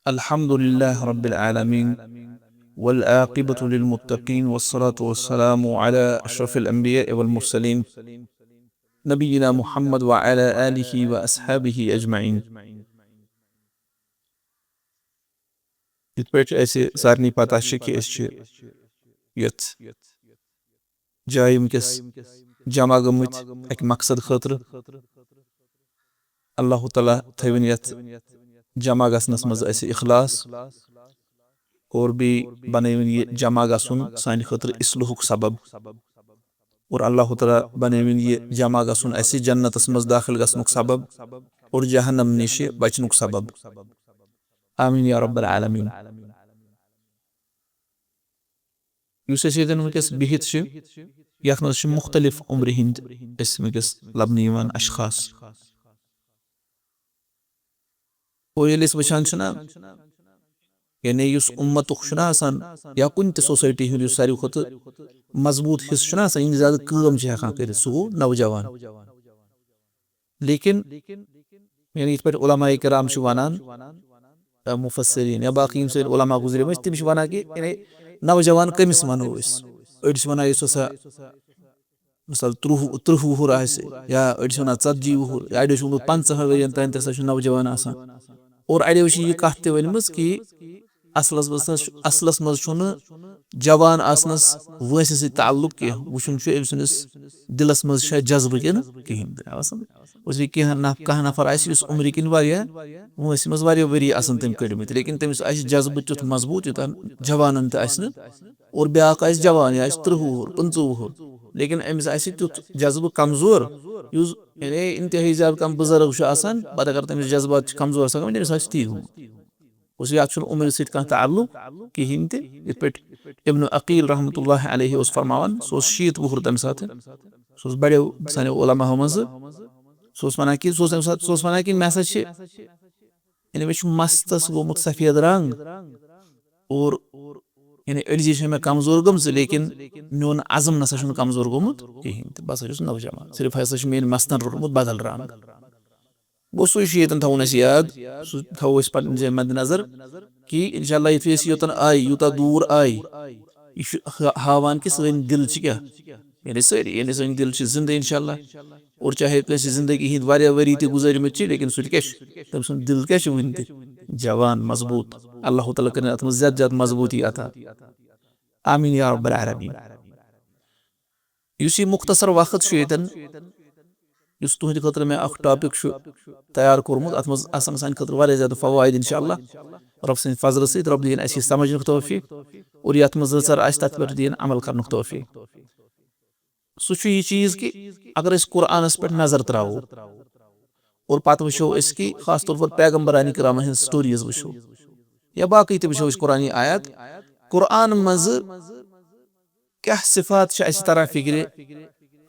الحمد لله رب العالمين والعاقبة للمتقين والصلاة والسلام على أشرف الأنبياء والمرسلين نبينا محمد وعلى آله وأصحابه أجمعين. یِتھ پٲٹھۍ اَسہِ سارنٕے پتہ چھِ کہِ أسۍ چھِ یَتھ جایہِ وٕنکٮ۪س جمع گٔمٕتۍ اَکہِ مقصد خٲطرٕ. اللہ تعالیٰ تھٲوِن یَتھ جمع گژھنس منٛز اَسہِ اخلاص اور بیٚیہِ بنٲوِن یہِ جمع گژھُن سانہِ خٲطرٕ اصلحُک سبب اور اللہ تعالیٰ بنٲوِن یہِ جمع گژھُن اَسہِ جنتس منٛز دٲخل گژھنُک سبب اور جہنم نِشہِ بچنُک سبب. آمیٖن یا رب العالمیٖن. یُس أسۍ ییٚتٮ۪ن وٕنکٮ۪س بِہِتھ چھِ یتھ منٛز چھِ مختلف عمرِ ہٕنٛدۍ أسۍ وٕنکٮ۪س لبنہٕ یِوان اشخاص. اور ییٚلہِ أسۍ وٕچھان چھِنہ یعنی یُس اُمتُک چھُنہ آسان یا کُنہِ تہِ سوسایٹی ہُنٛد یُس ساروی کھۄتہٕ مضبوٗط حصہٕ چھُنہ آسان یِم زیادٕ کٲم چھِ ہٮ۪کان کٔرِتھ سُہ گوٚو نوجوان. لیکن یعنی یِتھ پٲٹھۍ علماء کرام چھِ ونان مُفسریٖن یا باقٕے یِم سٲنۍ علما گُزریمٕتۍ تِم چھِ ونان کہِ یعنی نوجوان کٔمِس ونو أسۍ. أڑۍ چھِ ونان یُس ہسا مثال 30 وُہُر آسہِ یا أڑۍ چھِ ونان 40 وُہُر یا اڑیو چھُ ووٚنمُت 50 ؤرین تام تہِ ہسا چھُ نوجوان آسان. اور اڑیو چھِ یہِ کتھ تہِ ؤنمٕژ کہِ اصلس منٛز چھُنہٕ جوان آسنس وٲنٛسہِ سۭتۍ تعلُق کینٛہہ وٕچھُن چھُ أمۍ سٕنٛدِس دِلس منٛز چھا جذبہٕ کِنہٕ کِہینۍ تہِ. کانٛہہ نفر آسہِ یُس عمرِ کِنۍ واریاہ وٲنٛسہِ منٛز واریاہ ؤری آسن تٔمۍ کٔڑمٕتۍ لیکن تٔمِس آسہِ جذبہٕ تیُتھ مضبوٗط یوٗتاہ جوانن تہِ آسہِ نہٕ. اور بیاکھ آسہِ جوان یہِ آسہِ 30 وُہُر 25 وُہُر لیکن أمِس آسہِ تیُتھ جذبہٕ کمزور یُس یعنی انتہٲیی زیادٕ کانٛہہ بُزرٕگ چھُ آسان پتہٕ اگر تٔمِس جذبات چھِ کمزور آسان تٔمِس آسہِ تی گوٚمُت. اتھ چھُنہٕ عمرِ سۭتۍ کانٛہہ تعلُق کہیٖنۍ تہِ. یِتھ پٲٹھۍ ابن عقیٖل رحمتہ اللہ علیہ اوس فرماوان سُہ اوس 60 وُہُر تمہِ ساتہٕ سُہ اوس بڑیو سانیو علماہو منٛزٕ. سُہ اوس ونان کہِ مےٚ ہسا چھِ یعنی مےٚ چھُ مستس گوٚمُت سفید رنٛگ اور یعنی أڑجہِ چھےٚ مےٚ کمزور گٔمژٕ لیکن میون عزم نسا چھُنہٕ کمزور گوٚمُت کہیٖنۍ تہِ. بہٕ ہسا چھُس نوجوان صرف ہسا چھُ میٲنۍ مستن روٚٹمُت بدل رنٛگ. گوٚو سُے چھُ ییٚتٮ۪ن تھاوُن اَسہِ یاد سُہ تھاوو أسۍ پننہِ جایہِ مدِ نظر کہِ انشاء اللہ یُتھُے أسۍ یوٚتن آیہِ یوٗتاہ دوٗر آیہِ یہِ چھُ ہاوان کہِ سٲنۍ دِل چھِ کیٛاہ یعنی سٲری یعنی سٲنۍ دِل چھِ زندٕ انشاء اللہ. اور چاہے کٲنٛسہِ زندگی ہِنٛدۍ واریاہ ؤری تہِ گُزٲرمٕتۍ چھِ لیکن سُہ تہِ کیٛاہ چھُ تٔمۍ سُنٛد دِل کیٛاہ چھُ وُنہِ تہِ جوان مضبوٗط. اللہ تعالیٰ کٔرِنۍ اتھ منٛز زیادٕ زیادٕ مضبوٗطی عطا. آمیٖن یا رب العالمیٖن. یُس یہِ مختصر وقت چھُ ییٚتٮ۪ن یُس تُہنٛدِ خٲطرٕ مےٚ اکھ ٹاپِک چھُ تیار کوٚرمُت اتھ منٛز آسن سانہِ خٲطرٕ واریاہ زیادٕ فوٲیِد انشاء اللہ رۄب سٕنٛدِ فضلہٕ سۭتۍ. رۄب دِیِن اَسہِ یہِ سمجھنُک توفیٖق اور یتھ منٛز زٔژر آسہِ تتھ پٮ۪ٹھ دِیِن عمل کرنُک توفیٖق. سُہ چھُ یہِ چیٖز کہِ اگر أسۍ قرآنس پٮ۪ٹھ نظر تراوو اور پتہٕ وٕچھو أسۍ کہِ خاص طور پر پیغمبرانہِ کرامن ہٕنٛز سٹوریٖز وٕچھو یا باقٕے تہِ وٕچھو أسۍ قرآنی آیات قرآن منٛزٕ کیٛاہ صفات چھِ اسہِ تران فِکرِ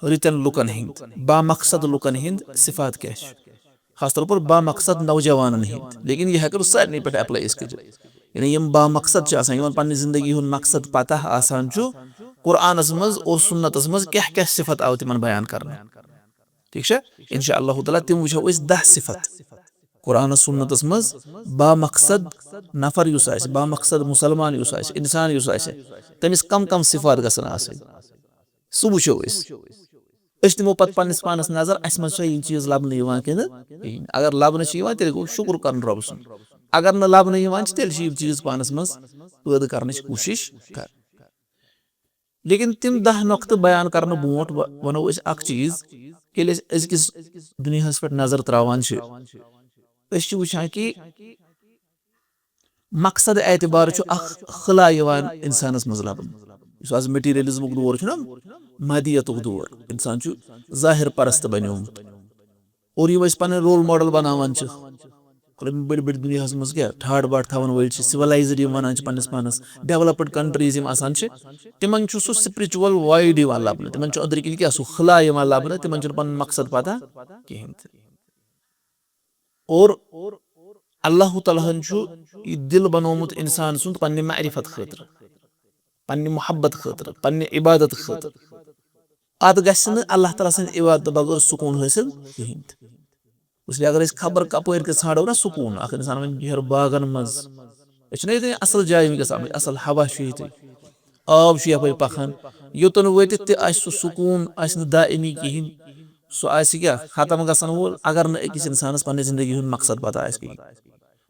رٕتٮ۪ن لُکن ہٕنٛدۍ بامقصد لُکن ہٕنٛدۍ صفات کیٛاہ چھِ خاص طور پر بامقصد نوجوانن ہٕنٛدۍ. لیکن یہِ ہٮ۪کو سارنٕے پٮ۪ٹھ اٮ۪پلاے أسۍ کٔرِتھ یعنی یِم بامقصد چھِ آسان یِمن پننہِ زندگی ہُنٛد مقصد پتہ آسان چھُ قرآنس منٛز اور سُنتس منٛز کیٛاہ کیٛاہ صفت آو تِمن بیان کرنہٕ. ٹھیٖک چھا انشاء اللہ تعالیٰ تِم وٕچھو أسۍ 10 صفت قرآنس سُنتس منٛز بامقصد نفر یُس آسہِ بامقصد مُسلمان یُس آسہِ انسان یُس آسہِ تٔمِس کم کم صفات گژھن آسٕنۍ سُہ وٕچھو أسۍ دِمو پتہٕ پننِس پانس نظر اسہِ منٛز چھا یِم چیٖز لبنہٕ یِوان کِنہٕ کِہینۍ. اگر لبنہٕ چھِ یِوان تیٚلہِ گوٚو شُکر کرُن رۄبہٕ سُنٛد. اگر نہٕ لبنہٕ یِوان چھِ تیٚلہِ چھِ یِم چیٖز پانس منٛز پٲدٕ کرنٕچ کوٗشش کرٕنۍ. لیکن تِم 10 نۄقطہٕ بیان کرنہٕ برونٛٹھ ونو أسۍ اکھ چیٖز ییٚلہِ أسۍ أزکِس دُنیاہس پٮ۪ٹھ نظر تراوان چھِ أسۍ چھِ وٕچھان کہِ مقصد اعتبار چھُ اکھ خلا یِوان انسانس منٛز لبنہٕ. یُس آز میٹیٖریلزمُک دور چھُنہ مادیتُک دور انسان چھُ ظٲہِر پرست بنیومُت اور یِم أسۍ پنٕنۍ رول ماڈل بناوان چھِ بٔڑۍ بٔڑۍ دُنیاہس منٛز کیٛاہ ٹھاٹھ باٹھ تھاون وٲلۍ چھِ سِولایزٕڈ یِم ونان چھِ پننِس پانس ڈیولپٕڈ کنٹریٖز یِم آسان چھِ تِمن چھُ سُہ سپرِچُول وایِڈ یِوان لبنہٕ. تِمن چھُ أنٛدرۍ کِنۍ کیٛاہ سُہ خلا یِوان لبنہٕ تِمن چھُنہٕ پنُن مقصد پتہ کہیٖنۍ تہِ. اور اللہ تعالیٰ ہن چھُ یہِ دِل بنومُت انسان سُنٛد پننہِ معرفت خٲطرٕ پننہِ محبت خٲطرٕ پننہِ عبادت خٲطرٕ. اتھ گژھِ نہٕ اللہ تعالیٰ سٕنٛدِ عبادتہٕ بغٲر سکوٗن حٲصِل کہیٖنۍ تہِ. اس لیے اگر أسۍ خبر کپٲرۍ تہِ ژھانڈو نہ سکوٗن اکھ انسان وۄنۍ بیہہِ باغن منٛز ये असल जाय वस असल हवा ये आब यप पखान योतन वतित सह सुकून दायमी कहें सह क्या खत्म गसन वोल अगर नकिस इंसानस पन्ने जिंदगी हुंद मकसद पता कहें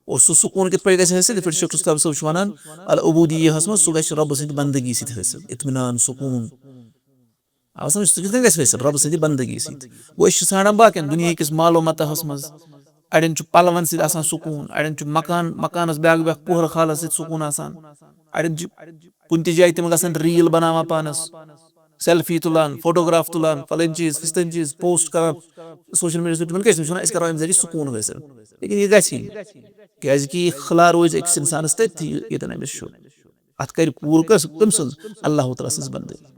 और सह सुकून कित पे हासिल ये शेख रुस्तम साहब वनान अल उबूदिय्यहस मज सह गि रब सद बंदगी सत हासिल इत्मिनान सुकून आव समझ सह कित हासिल रब सद बंदगी सत वो ान बाकिन दुनिया किस मालो मतहस मज अड़न पलवन सत सुकून अड़न मकान मकानस ब्याक ब्याक पोहर खाल सत सुकून अड़न कुन जाय तम गसन रील बनावा पानस सेल्फी तुलान फोटोग्राफ तुलान फलन चीज फिस्तन चीज पोस्ट कर सोशल मीडिया करो अम जरिए सुकून हासिल लेकिन यह गि खला रोज अकिस इंसानस तथी अमिस अत कर पूर कम सज अल्लाह तआला सज बंदगी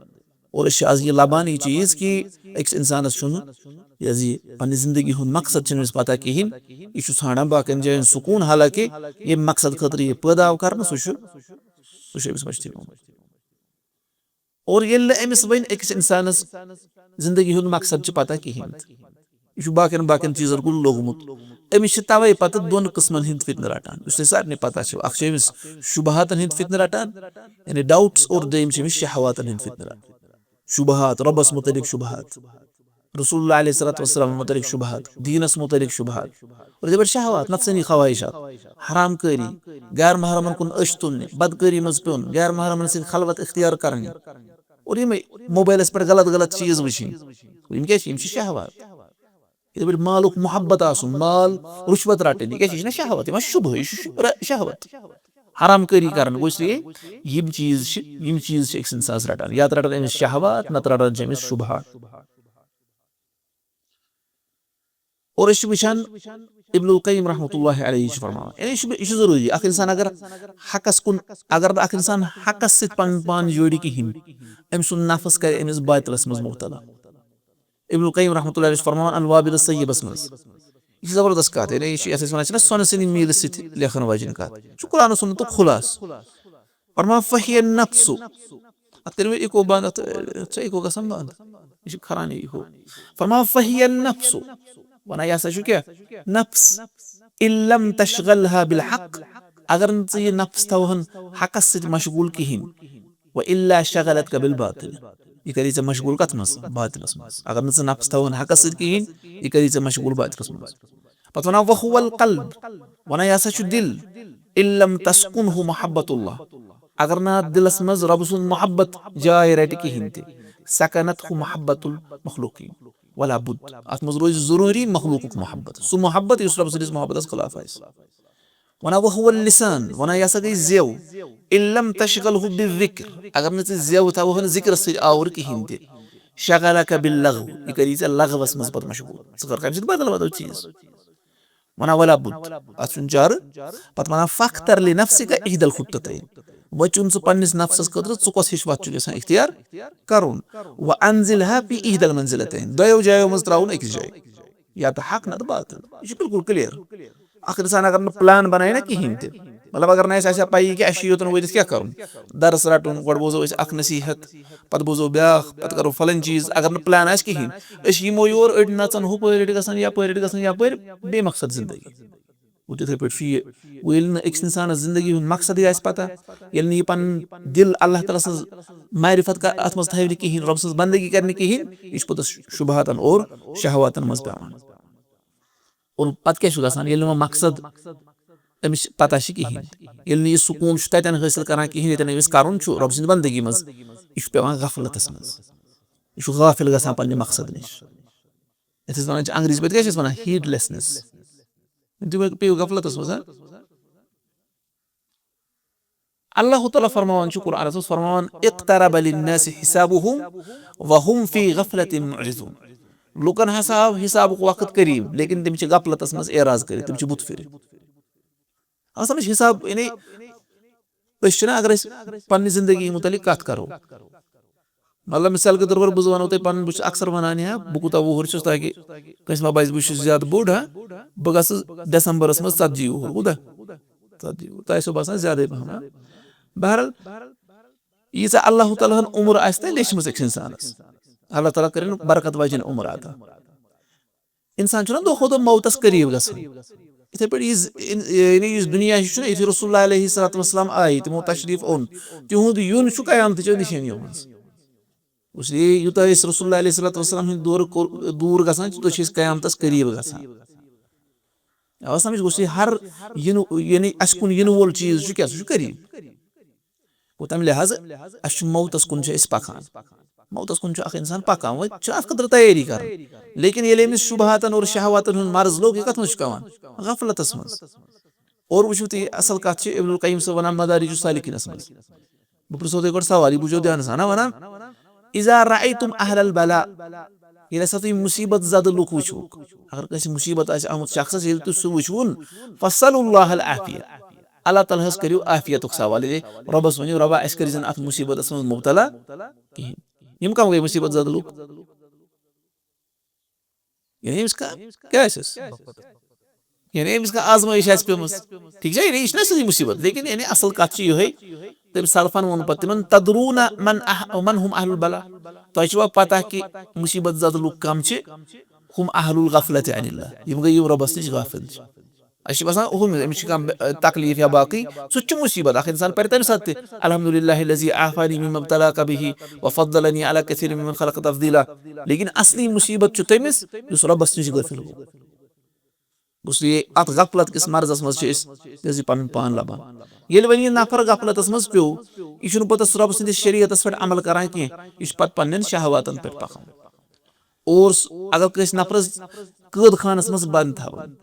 और आज ये लबान ये चीज कि अकिस इंसानस पन्ने जिंदगी हुंद मकसद पता कहें यह ान बाकन जायन सुकून हालांकि ये मकसद खतर यह पैदा कर सह मश्ती और ये अमिस वन अकिस इंसानस जिंदगी हुंद मकसद पता कहें यह बाकन बाकन चीजन कुन लोगमुत अमिस तवे पत दोन किस्मन हिंद फितन रटान सारे पता अमिस शुबहातन हिंद फितन रटान यानी डाउट्स और दोम शहवातन हिंद फितन रटान शुबहात रबस मुतलिक शुबहात रसूलुल्लाह अलैहि वसल्लम मुतलिक शुबहात दीनस मुतलिक शुबहात और जब शहवात नफसानी ख्वाहिशात हराम करी गैर महरमन कुन अश तुलने बदकरी मज पेन गैर महरमन सद खलवत इख्तियार करने और ये मोबाइलस पे गलत गलत चीज वुन क्या शहवात ये मालुक मोहब्बत आसुन माल रुश्वत रटन यह शहवत यह शुभ शहवत हराम करी कर इसलिए यम चीज अकिस इंसानस रटान या रटान अमिस शहवात नत रटान अमिस शुबहात और वुचान इब्नुल क़य्यिम रहमतुल्लाहि अलैहि फरमान यानी यह जरूरी अख इंसान अगर हकस कुन अगर अख इंसान हकस सत पन पान जोड़ कहें अम सुन नफस कर अमिस बातिलस मज मुब्तला इब्नुल क़य्यिम रहमतुल्लाहि अलैहि फरमान अल वाबिल सय्यिबस मज यह जबरदस्त कत यानी वन सोन सद मील सत लेखन वजन कत कुरान सुन तो खुलास फरमान फहिय नफ्सु अत इको बंद इको गसन बंद यह खरान इको फरमान फहिय नफ्सु वन यह क्या नफ्स इल्लम तशगलहा बिल हक अगर यह नफ्स थवन हकस सत मशगूल कहें व इल्ला शगलत बिल बातिल यह करी ऐ मशगूल कत मज बातिलस मज अगर न नफ्स थवन हकस सत कहें यह करी ऐ मशगूल बातिलस मज पत वन वहुवल क़ल्ब वन यह दिल इल्लम तस्कुनहु मोहब्बतुल्लाह अगर ना दिलस मज रब सुन मोहब्बत जाय रट कहें त सकनतहु मोहब्बतुल मखलूकीन वला बुद अत मज रोज जरूरी मखलूक मोहब्बत सह मोहब्बत इस रब सदिस मोहब्बत खिलाफ वन वहुवल लिसान वन यह गई जेव इल्लम तशगलहु बिज़िक्र अगर न जेव थवन जिक्र सत आवर कहें त शगलक बिल्लग़व यह करी ऐ लग़वस मज पत मशगूल कर कम बदल बदल चीज वन वला बुद अत चार पत वन फख्तर लिनफ्सिक इहदल खुत्ततैन वचुन सह पन्निस नफ्सस खतर कस हिश वत इख्तियार करुन व अनजिलहा फी इहदल मंजिलतैन दयो जायो मज त्राउन अकिस जाय या तो हक न बातिल यह बिल्कुल क्लियर अख इंसान अगर न प्लान बनाए ना कहें त मतलब अगर ना पी कि योतन वत क्या कर दरस रटन गो बोजो अख नसीहत पत बोजो ब्या पत करो फलन चीज अगर न प्लान कहें यमो योर अड़ नचन हुपर गसन यपर बे मकसद जिंदगी वो तिथे पे फी वो अकिस इंसान जिंदगी हुंद मकसद पता ये पन दिल अल्लाह ताला सज मारिफत का अत मज थव कहें रब सज बंदगी कर कहें यह पुत शुबहातन और शहवातन मज पेवान और पत क्या गसान मकसद अमिस पता कहें यह सुकून तन हासिल कर कहें ये अमिस कर रब सद बंदगी मज यह पेवान गफलतस मज यह गाफिल गसान पन्ने मकसद निश ये वन अंग्रेजी पे क्या वन हीडलेसनेस पे गफलतस मज अल्लाह ताला फरमान कुरान फरमान इक़्तरब लिन्नासि हिसाबुहुम व हुम फी गफलतिन मुअरिज़ून लुकन हिसाब वक्त करीब लेकिन तम गफलतस मज एराज कर तम बुत फिर समझ हिसाब यानी अगर पन्नी जिंदगी मुतलिक कत करो मतलब मिसाल के तौर पर बह वनो तुम पन बह अक्सर वनान बह कूत वोहर ताकि कस मा बह ज्यादा बोड़ बह गस दिसंबरस मज 40 वोहर कूदा 40 तह बसान ज्यादा पहम बहरहाल यीज अल्लाह ताला उम्र लेचम इंसानस अल्लाह ताला कर बरकत वाजिन उम्र अता इंसान दो खुद मौतस करीब गसान इथे पे इस दुनिया ये रसूलुल्लाह अलैहिस्सलातु वस्सलाम आए तमो तशरीफ ओन तिहुंद यून कयामत निशानियों मज इसलिए यूत रसूलुल्लाह अलैहिस्सलातु वस्सलाम दूर गसान तो कयामतस करीब गसान समझ गो हर यानी अस कुन इन वोल चीज क्या करीब गो तम लिहाज अस मौतस कुन पकान मौतस कुन इंसान पकान वो खतर तैयारी कर लेकिन ये अमिस शुबहातन और शहवातन मर्ज लोग ये कत मवान गफलतस मज और वो तुम असल कत इब्नुल क़य्यिम साहब वन मदारिज सालिकीनस मज बह पृछो तुम सवाल यह बुझो ध्यान सा वन इज़ा रअयतुम अहलल बला ये तुम मुसीबत ज़द लुक वो अगर कस मुसीबत आमुत शख्स तुम सह वुन फसलुल्लाहल आफिया अल्लाह ताला करू आफियत सवाल रबस वन रबा अस कर अत मुसीबत मज मुबतला कहें यम कम गई मुसीबत ज़द लुक क्या यानी अमिस आजमाइश पेम ठीक है यह सही मुसीबत लेकिन यानी असल कत ये तम सलफन वो पे तिम तदरून मन हम अहलुल बला तुम पता कि मुसीबत ज़द लुक कम हम अहलुल गफलत अनिल्लाह यम गई रबस नश गाफिल अस अमिस तकलीफ या बाकी सह मुसीबत इंसान पर तम सात अल्हम्दुलिल्लाह लज़ी आफानी मिम्मा इब्तलाका बिही व फद्दलनी अला कसीरिन मिम्मन खलक़ तफ़दीला लेकिन असली मुसीबत तमिस युस रबस नश गाफिल इसलिए अत गफलत किस मर्जस मज पन पान लबान ये वन यह नफर गफलतस मज पे यह पे रब सदिस शरीयतस पे अमल करान कह यह पे पन्न शहवातन पे पकान और अगर कस नफरस कैद खानस मज बंद थवान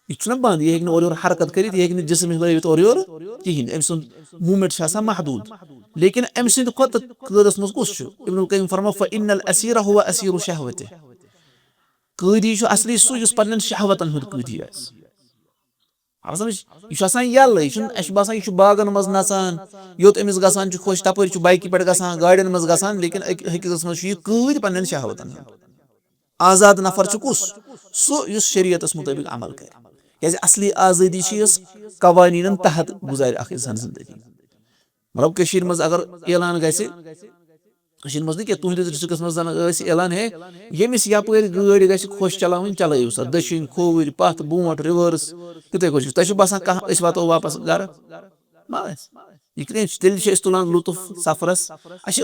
यह बंद यह और हरकत कर जिसम हिलवित और कहें अम सुंद मूवमेंट महदूद लेकिन अम सद कैदस मज कुस इब्नुल क़य्यिम फरमा फ़इन्नल असीर हुवा असीरु शहवतिह कैदी असली सह पन्न शहवतन हूं कैदी समझ यल यह बसान यह बागन मज नचान योत अमिस गसान खुश तपर बाइक पे गसान गाड़ियन मज गसान लेकिन हकीकत मज यह कैद पन्न शहवतन आजाद नफर कुस सह शरीयतस मुताबिक अमल कर क्या असली आज़ादी कवानीन तहत गुजार इंसान जिंदगी मतलब मज अगर ऐलान गि मज क्या तुहस डिस्ट्रिक्स मज ऐलान है यमिस यपर गाड़ी ग खुश चलावन चलो सा दशिन खोवर पथ बोट रिवर्स तिथे तुम बसान कह वातो वापस गर तेल तुलान लुत्फ सफरस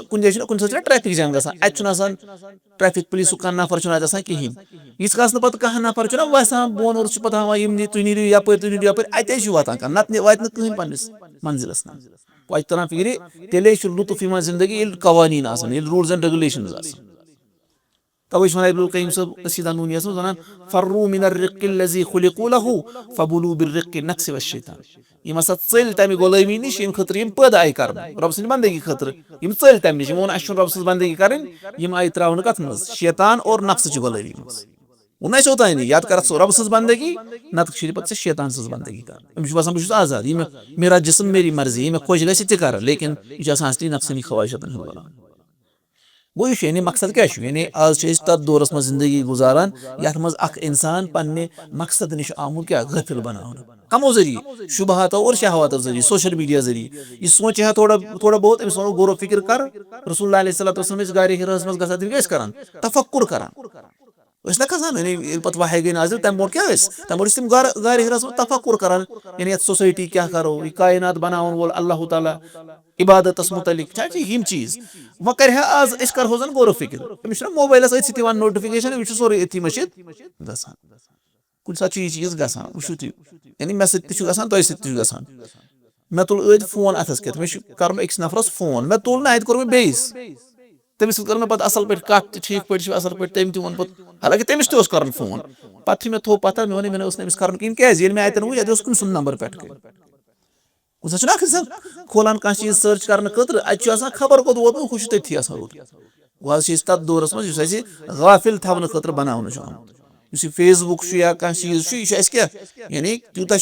कुन जाए कुन सा ट्रैफिक जाम गसान ट्रैफिक पुलिस कह नफर कहें यीस काल कह नफर वसान बोन और पे हान तुम नीर यपर अत वातान कह नत वात कहें पन्निस मंजिलस वह तरह फिर तेल लुत्फ जिंदगी कवानीन रूल्स एंड रेगुलेशंस तवे वन इब्नुल क़य्यिम साहब क़सीदा नूनियस मज वन फर्रू मिनर रिक़्क़िल्लज़ी ख़ुलिक़ू लहू फ़बुलू बिर्रिक़्क़ि नक्स वश्शैतान यम हसा चल तमि गुलामी निश यम खतर यम पैदा आय कर रब सद बंदगी खतर यम चल तमि निश वो अस रब सद बंदगी कर यम आय त्रावन कथ मज शैतान और नफ्स च गुलामी मज वो ना ओतान याद कर रब सज बंदगी नत पे शैतान सज बंदगी कर अमिस बसान बहुत आजाद मेरा जिस्म मेरी मर्जी ये खुश गि तह लेकिन यह असली नफ्सनी ख्वाहिशतन गो यानी मकसद क्या यानी आज तथ दौरस मज जिंदगी गुजारान यथ मज इंसान पन्ने मकसद निश आमुत क्या गफिल बनाने कमो जरिए शुबहातो और शहवातो जरिए सोशल मीडिया जरिए यह सोच थोड़ा बहुत अमिस वो गौर फिक्र कर रसूलुल्लाह अलैहिस्सलातु वस्सलाम गार हिरास मज गसान तम क्या तफक्कुर करान ना खसान पे वह गई नाजिल तम मोट क्या तम तम गार हिरास मज तफक्कुर करान यानी सोसाइटी क्या करो यह कायनात बनावन वोल अल्लाह ताला इबादतस मुतलिक यम चीज वह कर आज अस करो जन गौर फिक्र अमिस मोबाइलस अथि नोटिफिकेशन वह सोरे अथि मशिद गसान कुन सात यह चीज गसान वो तुम यानी मे सत तुम सत मे तुल अद फोन अथस कत मे कर अकिस नफरस फोन मे तुल ना अत कोर मे बेस तमिस कर पे असल पे कत ठीक पे असल पे तम तोन पे हालांकि तमिस कर फोन पे मे थो पता मे वन मे कर क्या मे अतन वो ये कुन सुन नंबर पे इंसान खोलान कह चीज सर्च करने खतर अत खबर कोत वोत खुश तथी रुत वह तथ दौरस मज गाफिल थवन खतर बनाने आमुत फेसबुक या कह चीज यह क्या यानी तूता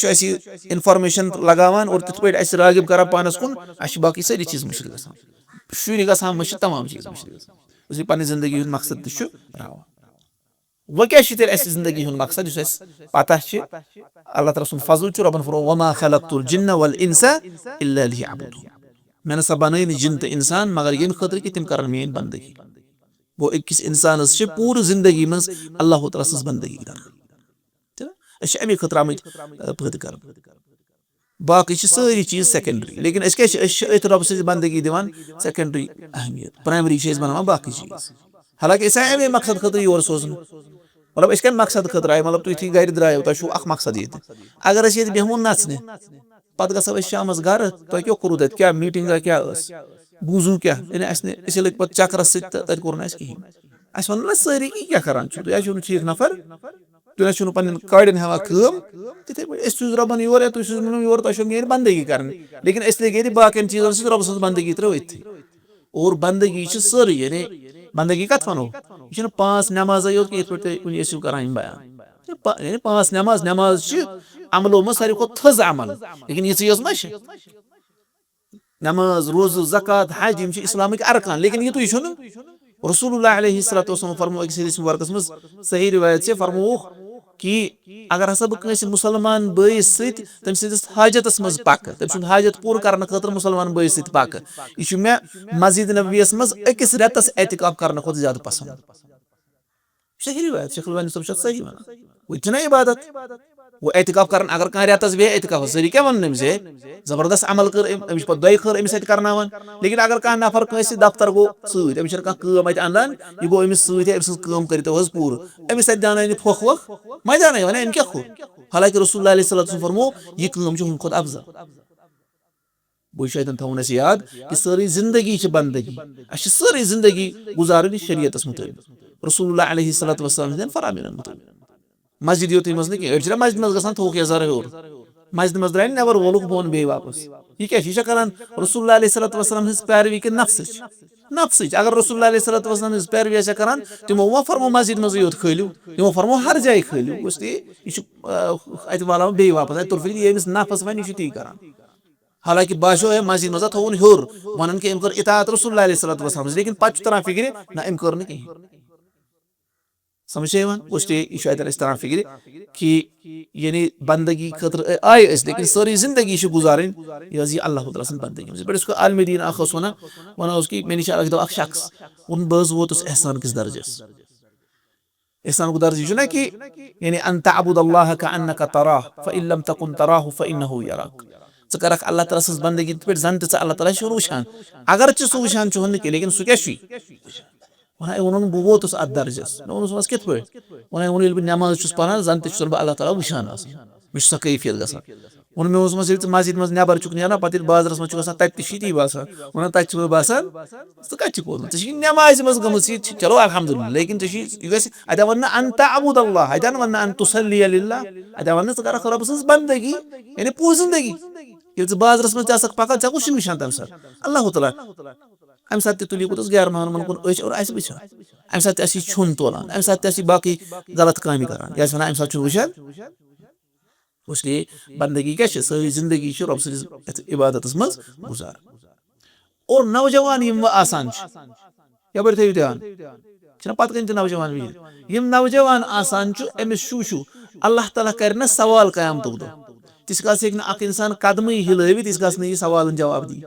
इन्फॉर्मेशन लगान और तिथ पे रागिब कर पानस कुन बाकी सारी चीज मुश्किल ग शुर गसान मशिद तमाम चीज मुश्किल पे जिंदगी हूं मकसद तरावान वह क्या जिंदगी हूं मकसद पता अल्लाह ताला सुन फजल रबन फरमा वमा खलक़तुल जिन्न वल इंसा इल्ला लियअबुदून मैंने सब बनाई जिन तो इंसान मगर ये खतर कि तम कर मेन बंदगी वो अकिस इंसानस पूरी जिंदगी मज अल्लाह ताला सज बंदगी कर أشي أمي خطر آمٕتۍ پٲدٕ کرنہٕ باقٕے چھِ سٲری چیٖز سیکنڈری لیکن أسۍ کیٛاہ چھِ أسۍ چھِ أتھۍ رۄبہٕ سٕنٛز بندگی دِوان سیکنڈری اہمیت پرایمری چھِ أسۍ بناوان باقٕے چیٖز حالانکہِ أسۍ آے اَمے مقصد خٲطرٕ یور سوزنہٕ مطلب أسۍ کَمہِ مقصد خٲطرٕ آے مطلب تُہۍ یُتھُے گرِ درٛایو تۄہہِ چھُو اکھ مقصد ییٚتہِ اگر أسۍ ییٚتہِ بیٚہمو نژنہِ پتہٕ گژھو أسۍ شامس گرٕ تۄہہِ کیٛاہ کوٚروٕ تتہِ کیٛاہ میٖٹِنگا کیٛاہ ٲس بوٗزوٕ کیٛاہ یعنی اَسہِ نہٕ أسۍ لٔگۍ پتہٕ چکرس سۭتۍ تہٕ تتہِ کوٚر نہٕ اَسہِ کِہینۍ اَسہِ ووٚن نہ سٲری یہِ کیٛاہ کران چھُو تُہۍ حظ چھِو نہٕ ٹھیٖک نفر تُہۍ حظ چھِو نہٕ پننٮ۪ن کاڑٮ۪ن ہٮ۪وان کٲم تِتھٕے پٲٹھۍ أسۍ سوٗز رۄبن یور یا تُہۍ سوٗزِو یور تۄہہِ چھو میٲنۍ بندگی کرٕنۍ لیکن أسۍ لٔگۍ ییٚتہِ باقین چیٖزن سۭتۍ رۄبہٕ سٕنٛز بندگی ترٲو أتھی اور بندگی چھِ سٲرٕے یعنی بندگی کتھ ونو یہِ چھِنہٕ 5 نٮ۪مازے یوت کہِ یِتھ پٲٹھۍ تُہۍ کُنہِ ٲسِو کران یِم بیان یعنی 5 نٮ۪ماز چھِ عملو منٛز ساروی کھۄتہٕ تھٔز عمل لیکن یِژٕے یٲژ ما چھِ نٮ۪ماز روزٕ زکات حج یِم چھِ اسلامٕکۍ ارکان لیکن یِتُے چھُنہٕ رسول اللہ علیہ الصلوۃ والسلام فرموو أکِس حدیث مُبارکس منٛز صحیح روایت چھِ فرمووُکھ کہِ اگر ہسا بہٕ کٲنٛسہِ مُسلمان بٲیِس سۭتۍ تٔمۍ سٕنٛدِس حاجتس منٛز پکہٕ تٔمۍ سُنٛد حاجت پوٗرٕ کرنہٕ خٲطرٕ مُسلمان بٲیِس سۭتۍ پکہٕ یہِ چھُ مےٚ مسجد نبویَس منٛز أکِس رٮ۪تس اعتکاف کرنہٕ کھۄتہٕ زیادٕ پسنٛد صحیح روایت شیخ البانی صٲب چھُ اتھ صحیح ونان وۄنۍ چھِنہ عبادت وۄنۍ اعتکاف کران اگر کانٛہہ رٮ۪تس بیٚہہِ اعتکافس سٲری کیٛاہ ونن أمِس ہے زبردست عمل کٔر أمۍ أمِس چھِ پتہٕ دۄیہِ خٲر أمِس اَتہِ کرناوان لیکن اگر کانٛہہ نفر کٲنٛسہِ دفتر گوٚو سۭتۍ أمِس چھنہٕ کانٛہہ کٲم اَتہِ انان یہِ گوٚو أمِس سۭتۍ أمۍ سٕنٛز کٲم کٔرتو حظ پوٗرٕ أمِس اَتہِ دیٛانٲے نہٕ پھۄکھ وۄکھ ما دیٛانٲے ونہِ أمۍ کیٛاہ کھوٚت حالانکہِ رسول اللہ علیہ الصلوۃ والسلام فرموو یہِ کٲم چھِ ہُمہِ کھۄتہٕ افضل بہٕ چھُ اتٮ۪ن تھاوُن اَسہِ یاد کہِ سٲرٕے زندگی چھِ بندگی اَسہِ چھِ سٲرٕے زندگی گُزارٕنۍ شریعتس مُطٲبق رسول اللہ علیہ الصلوۃ والسلام ہٕنٛدٮ۪ن فرامینن مُطٲبق مسجد یوتُے منٛز نہٕ کینٛہہ أڑۍ چھِنہ مسجد منٛز گژھان تھوٚوُکھ یزار ہیوٚر مسجد منٛز درٛاے نٮ۪بر وولُکھ بۄن بیٚیہِ واپس یہِ کیٛاہ چھُ یہِ چھا کران رسول اللہ علیہ الصلوۃ والسلام ہٕنٛز پیروی کِنہٕ نفسٕچ اگر رسول اللہ علیہ الصلوۃ والسلام ہٕنٛز پیروی آسہِ ہا کران تِمو ما فرموو مسجد منٛزٕے یوت کھٲلِو تِمو فرموو ہر جایہِ کھٲلِو گوٚژھ تی یہِ چھُ اتہِ والان بیٚیہِ واپس اتہِ توٚر فِکرِ یہِ أمِس نفس وَنہِ یہِ چھُ تی کران حالانکہِ باسیٚو ہے مسجد منٛز ہا تھووُن ہیوٚر ونان کہِ أمۍ کٔر اطاعت رسول اللہ علیہ الصلوۃ والسلام لیکن پتہٕ چھُ تران فِکرِ نہ أمۍ کٔر نہٕ کِہینۍ سمجھ چھا یِوان گوٚژھ تی یہِ چھُ اتٮ۪ن اَسہِ تران فِکرِ کہِ یعنی بندگی خٲطرٕ آیہِ أسۍ لیکن سٲرٕے زندگی چھِ گُزارٕنۍ یہِ حظ یہِ اللہ تعالیٰ سٕنٛز بندگی یِتھ پٲٹھۍ یُس عالمِ دیٖن اکھ اوس ونان اوس کہِ مےٚ نِش آو اکہِ دۄہ اکھ شخص ووٚن بہٕ حظ ووتُس احسان کِس درجس احسانُک درجہٕ چھُنہ کہِ یعنی ان تعبد اللہ کأنک تراہ فإن لم تکن تراہ فإنه یراک ژٕ کرکھ اللہ تعالیٰ سٕنٛز بندگی یِتھ پٲٹھۍ زن تہِ ژٕ اللہ تعالیٰ چھُن وٕچھان اگر ژٕ سُہ وٕچھان چھُہن نہٕ کینٛہہ لیکن سُہ کیٛاہ چھُے وَنان ووٚنُن بہٕ ووتُس اتھ درجس مےٚ ووٚنُس وۄنۍ کِتھ پٲٹھۍ ووٚن ییٚلہِ بہٕ نٮ۪ماز چھُس پران زن تہِ چھُسن بہٕ اللہ تعالیٰ وٕچھان آسان مےٚ چھُ سۄ کیفیت گژھان ووٚن مےٚ اوسمس ییٚلہِ ژٕ مسجد منٛز نٮ۪بر چھُکھ نیران پتہٕ ییٚلہِ بازرس منٛز چھُ گژھان تتہِ تہِ چھُے تی باسان وَنان تتہِ چھُ مےٚ باسان ژٕ کتہِ چھُکھ ووتمُت ژےٚ چھُے نٮ۪مازِ منٛز گٔمٕژ یہِ چلو الحمدُاللہ لیکن ژےٚ چھُے یہِ گژھِ اتٮ۪ن ون نہٕ ان تعبد اللہ اتٮ۪ن ون نہٕ ان تصلی للہ اتٮ۪ن ون نہٕ ژٕ کرکھ رۄبہٕ سٕنٛز بندگی یعنی پوٗرٕ زندگی ییٚلہِ ژٕ بازرس منٛز تہِ آسکھ پکان ژےٚ کُس چھُے وٕچھان تمہِ ساتہٕ اللہ تعالیٰ امہِ ساتہٕ تہِ تُلی پوٚتُس غیر محرمن کُن أچھ اور آسہِ وٕچھان امہِ ساتہٕ تہِ آسہِ یہِ چھُن تولان امہِ ساتہٕ تہِ آسہِ یہِ باقٕے غلط کامہِ کران یہِ آسہِ ونان امہِ ساتہٕ چھُ وٕچھان اس لیے بندگی کیٛاہ چھِ سٲرٕے زندگی چھِ رۄبہٕ سٕنٛدِس یتھ عبادتس منٛز گُزارٕنۍ اور نوجوان یِم وۄنۍ آسان چھِ یپٲرۍ تھٲیِو دھیان چھِنہ پتہٕ کَنۍ تہِ نوجوان بِہِتھ یِم نوجوان آسان چھُ أمِس چھُ وٕچھِو اللہ تعالیٰ کرِ نہ سوال قیامتُک دۄہ تِژھ کالس ہیٚکہِ نہٕ اکھ انسان قدمٕے ہِلٲوِتھ ییٖتِس کالس نہٕ یہِ سوالن جواب دی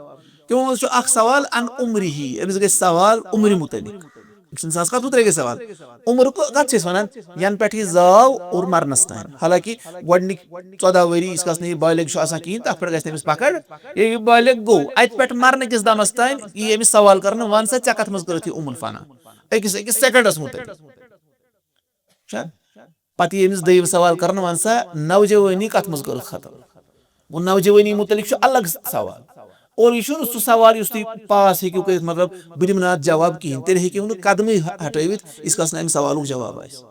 تِمو منٛز چھُ اکھ سوال ان عمرِہی أمِس گژھِ سوال عمرِ مُتعلق أکِس اِنسانس کتھ مُتعلق گژھِ سوال عمر کتھ چھِ أسۍ ونان ینہٕ پٮ۪ٹھ یہِ زاو اور مرنس تانۍ حالانکہِ گۄڈٕنِکۍ 14 ؤری ییٖتِس کالس نہٕ یہِ بالغ چھُ آسان کِہینۍ تتھ پٮ۪ٹھ گژھِ تٔمِس پکڑ ییٚلہِ یہِ بالغ گوٚو اتہِ پٮ۪ٹھ مرنہٕ کِس دمس تانۍ یی أمِس سوال کرنہٕ ون سا ژےٚ کتھ منٛز کٔرٕتھ یہِ عمر فنا أکِس سیکنڈس مُتعلق پتہٕ یی أمِس دوٚیِم سوال کرنہٕ ون سا نوجوٲنی کتھ منٛز کٔرٕکھ ختم گوٚو نوجوٲنی مُتعلق چھُ الگ سوال اور یہِ چھُنہٕ سُہ سوال یُس تُہۍ پاس ہیٚکِو کٔرِتھ مطلب بہٕ دِمہٕ نہٕ اتھ جواب کِہینۍ تیٚلہِ ہیٚکِو نہٕ قدمٕے ہٹٲوِتھ ییٖتِس کالس نہٕ امہِ سوالُک جواب آسہِ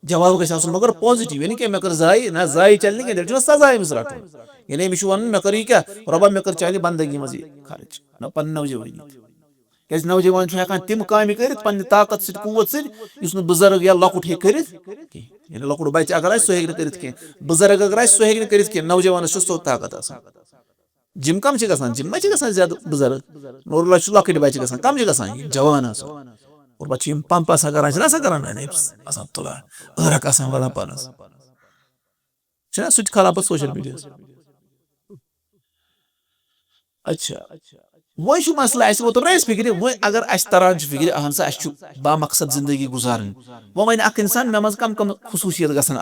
جواب گژھِ آسُن مگر پازِٹِو یعنی کہِ مےٚ کٔر ضایہِ نہ ضایہِ چلہِ نہٕ کینٛہہ تیٚلہِ چھُنہ سزا أمِس رٹُن یعنی أمِس چھُ وَنُن مےٚ کٔر یہِ کیٛاہ رۄبا مےٚ کٔر چانہِ بندگی منٛز یہِ خرٕچ نہ پنٕنۍ نوجوٲنی کیٛازِ نوجوان چھُ ہٮ۪کان تِم کامہِ کٔرِتھ پننہِ طاقت سۭتۍ قوت سۭتۍ یُس نہٕ بُزرٕگ یا لۄکُٹ ہیٚکہِ کٔرِتھ کینٛہہ یعنی لۄکُٹ بچہِ اگر آسہِ سُہ ہیٚکہِ نہٕ کٔرِتھ کینٛہہ بُزرٕگ اگر آسہِ سُہ ہیٚکہِ نہٕ کٔرِتھ کینٛہہ نوجوانس چھُ سُہ طاقت آسان جِم کم چھِ گژھان جِم ما چھِ گژھان زیادٕ بُزرٕگ نورمل چھِ لۄکٕٹۍ بچہِ گژھان کم چھِ گژھان یِم جوان آسان اور پتہٕ چھِ یِم پمپ آسان کران چھِنہ آسان کران آسان تُلان ٲرکھ آسان والان پانس چھُنہ سُہ تہِ کھالان پتہٕ سوشل میڈیاہس अच्छा वह मसला वो तो इस फिक्र वह अगर तरान फिक्र अहन सा बा मकसद जिंदगी गुजारन वह वन इंसान मे मज कम कम खसूसियत गसन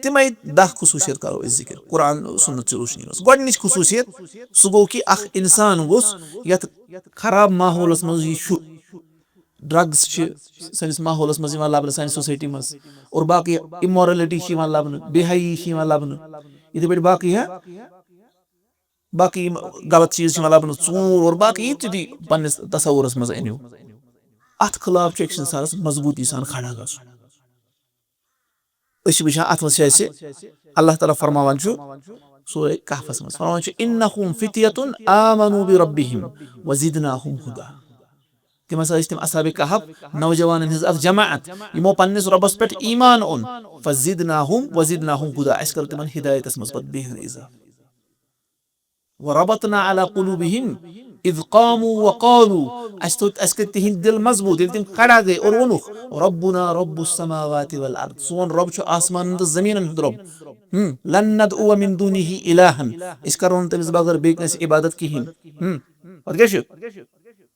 तमे 10 खसूसियत करो जिक्र कुरान सुन्नत रोशनी गोडनिच खसूसियत सह गो कि इंसान गोस यत खराब माहौलस मज यह ड्रग्स सनिस माहौलस मज लबन सान सोसाइटी मज और बाकी इमोरलिटी लबन बेहई लबन इथे पे बाकी है बाकी गलत चीज लबन चूर और बाकी ती पन्निस तसवुरस मज अनिव अत खिलाफ इंसानस मजबूती सान खड़ा गो अत मज अल्लाह ताला फरमावान सूरह कहफस मज फरमावान इन्नहुम फित्यतुन आमनु बिरब्बिहिम वज़िदनाहुम हुदा तिम तम असहाबे कहफ नौजवान हिज जमात यमो पन्निस रब्बस पे ईमान ओन वज़िदनाहुम हुदा अस कर तिमन हिदायतस मज पत बेहन इजाफा वरबतना अला कुलूबिहिम इज़ क़ामू वक़ालू अस कर तिहिंद दिल मजबूत तिम खड़ा गए और वनुख रब्बुना रब्बुस समावाति वल अर्द सोन रब छु आसमान तो जमीन हुंद रब लन नदउ मिन दुनिहि इलाहन इस करोन तमिस बगर बेकनस इबादत किहिन और क्या छु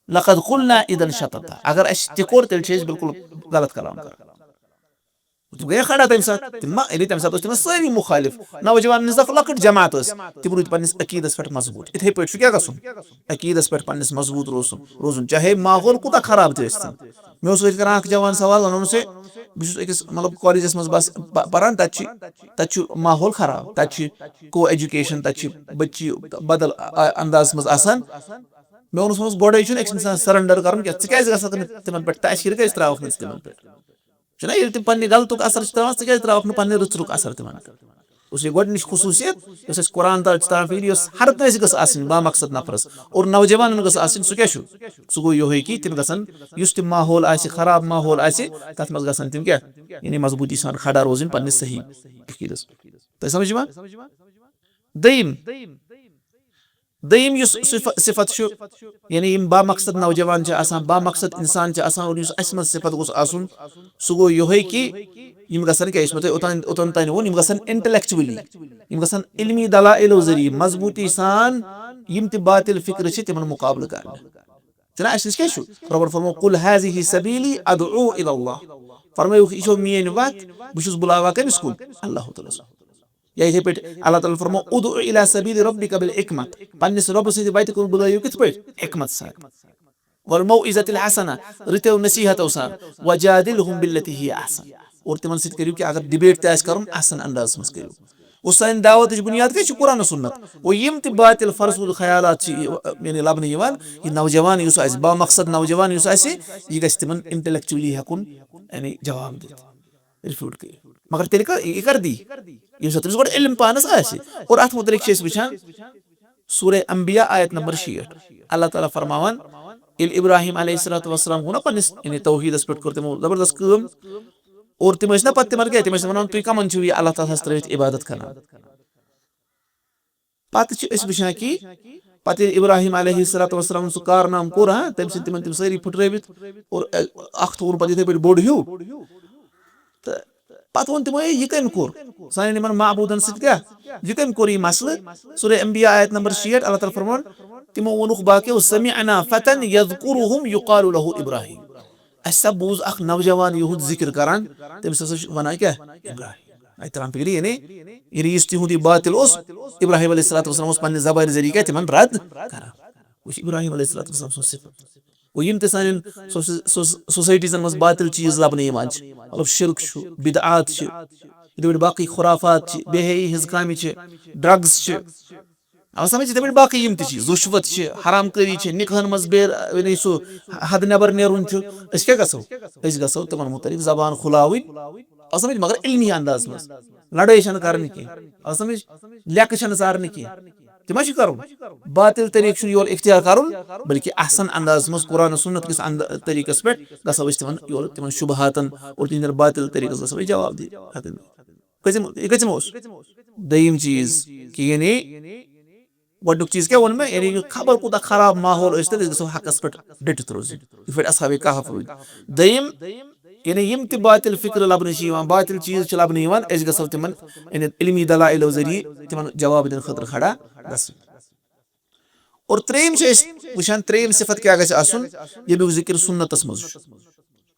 लक़द क़ुलना इदन शतता अगर अस तिकोर तेल छे बिल्कुल गलत कलाम कर तुम गए खड़ा तम सात तम सारी मुखालिफ नौजवान लकट जमात तम रूद पन्निस अकीदस पे मजबूत इथे पे क्या गसन अकीदस पे पन्निस मजबूत रोजन चाहे माहौल कूता खराब तन मे कर जवान सवाल वन से बहुत मतलब कॉलेजस मज बस पान तत माहौल खराब तत को एजुकेशन तत बच्ची बदल अंदाज मज मे वोनस गोडे इंसान सरेंडर कर तिमन पे तशीर क्या त्रावक तिमन पे तुम पन्ने गलतुक असर त्रावक पन्ने रुचरुक असर तिमन उस गोडनिच खसूसियत कुरान तान फिर हर कंस गस बामकसद नफरस और नौजवान गस सह क्या सह गो यो कि तिम गसन तिम माहौल खराब माहौल तथ मज गसन तिम क्या यानी मजबूती सान खड़ा रोजन पन्निस सही अकीदस तह समझ दयिम दयिम सिफत यानी बामकसद नौजवान बामकसद इंसान और अस मज सिफत गोस आसन सह गो यो कि गसन क्या ओतन तान वो गसन इंटेलेक्चुअली गसन इल्मी दलाइलो जरिए मजबूती सान बातिल फिक्र तिमन मुकाबल कर जना अस क्या रब्बन फरमो कुल हाज़िही सबीली अदउ इलल्लाह फरमायो यह मेन वत बहुत बुलावा कमिस कुन अल्लाह ताला या इथे पे अल्लाह ताला फरमो उदउ इला सबीली रब्बिका बिल हिकमत पन्निस रब से वत कुन बुलायो कित पे हिकमत सा वल मौइज़तिल हसना रितो नसीहतो सा वजादिलहुम बिल्लती ही अहसन और तिमन सत करियो कि अगर डिबेट तस करन असन अंदाज मस करियो उस सान दावत बुनियाद क्या कुरान सुन्नत वो यम त बातिल फर्जुल ख्यालात यानी लबन यह नौजवान बामकसद नौजवान यह गस तिमन इंटेलेक्चुअली हेकुन यानी जवाब दित रिफ्यूट कर मगर तेल कर दी तमिस गो इल्म पानस और अत मुतलिक वुचान सूरह अंबिया आयत नंबर 60 अल्लाह ताला फरमावान इब्राहिम अलैहिस्सलातु वस्सलाम गो ना पन्निस यानी तौहीदस पे कर तिमो जबरदस्त काम और तिम ना पत तिमन क्या तिम वन तुम कमन यह अल्लाह ताला त्रवित इबादत कर पत वुचान कि पत इब्राहिम अलैहिस्सलातु वस्सलाम सह कारनाम कोर तम तिमन तम सारी फुट्रवित और थोन पे इथे पे बोड़ हिू तो पत वो तमो यह कम कोर सान महबूदन क्या यह कम कोर यह मसल सूरह अंबिया आयत नंबर 60 अल्लाह ताला फरमान तिमो वोनुख बाकियो समिअना फतन यज़कुरुहुम युक़ालु लहु इब्राहिम अस बूज अख नौजवान युहुद जिक्र करान तमिस वन क्या इब्राहिम तरान फिक्र यानी तिहुद बातिल इब्राहिम अलैहिस्सलातु वस्सलाम पन्ने ज़बान जरिए क्या तिमन रद्द करान वो इब्राहिम अलैहिस्सलातु वस्सलाम सिफत और यम सान सोसाइटीजन मज बातिल चीज लबन मतलब शिर्क बिदआत बाकी खुराफात बेहई हिज काम ड्रग्स समझ पे बाकी यम रुश्वत हराम करी निकहन मज बे सह हद नबर नेरुन क्या गो तमन मुतलिक जबान खुलाव समझ मगर इल्मी अंदाज मज लड़ाई कर समझ लेक सारन कह तम कर बातिल तरीक योर इख्तियार कर बल्कि अहसन अंदाज मज कुरान सुन्नत किस तरीकस पे गो तिमन शुबहातन और तिहर बातिल तरीकस गो जवाब दी कम दयिम चीज कि यानी गोडुक चीज क्या वो यानी खबर कूत खराब माहौल गो हकस पे डटित रोज ये असहाबे कहफ रूद दयिम यानी यम त बातिल फिक्र लबन बातिल चीज लबन गो तिमन इल्मी दलाइलो जरिए तिमन जवाब दिन खतर खड़ा गसन और त्रेम वुचान त्रेम सिफत क्या गछ आसुन यमिक जिक्र सुन्नतस मज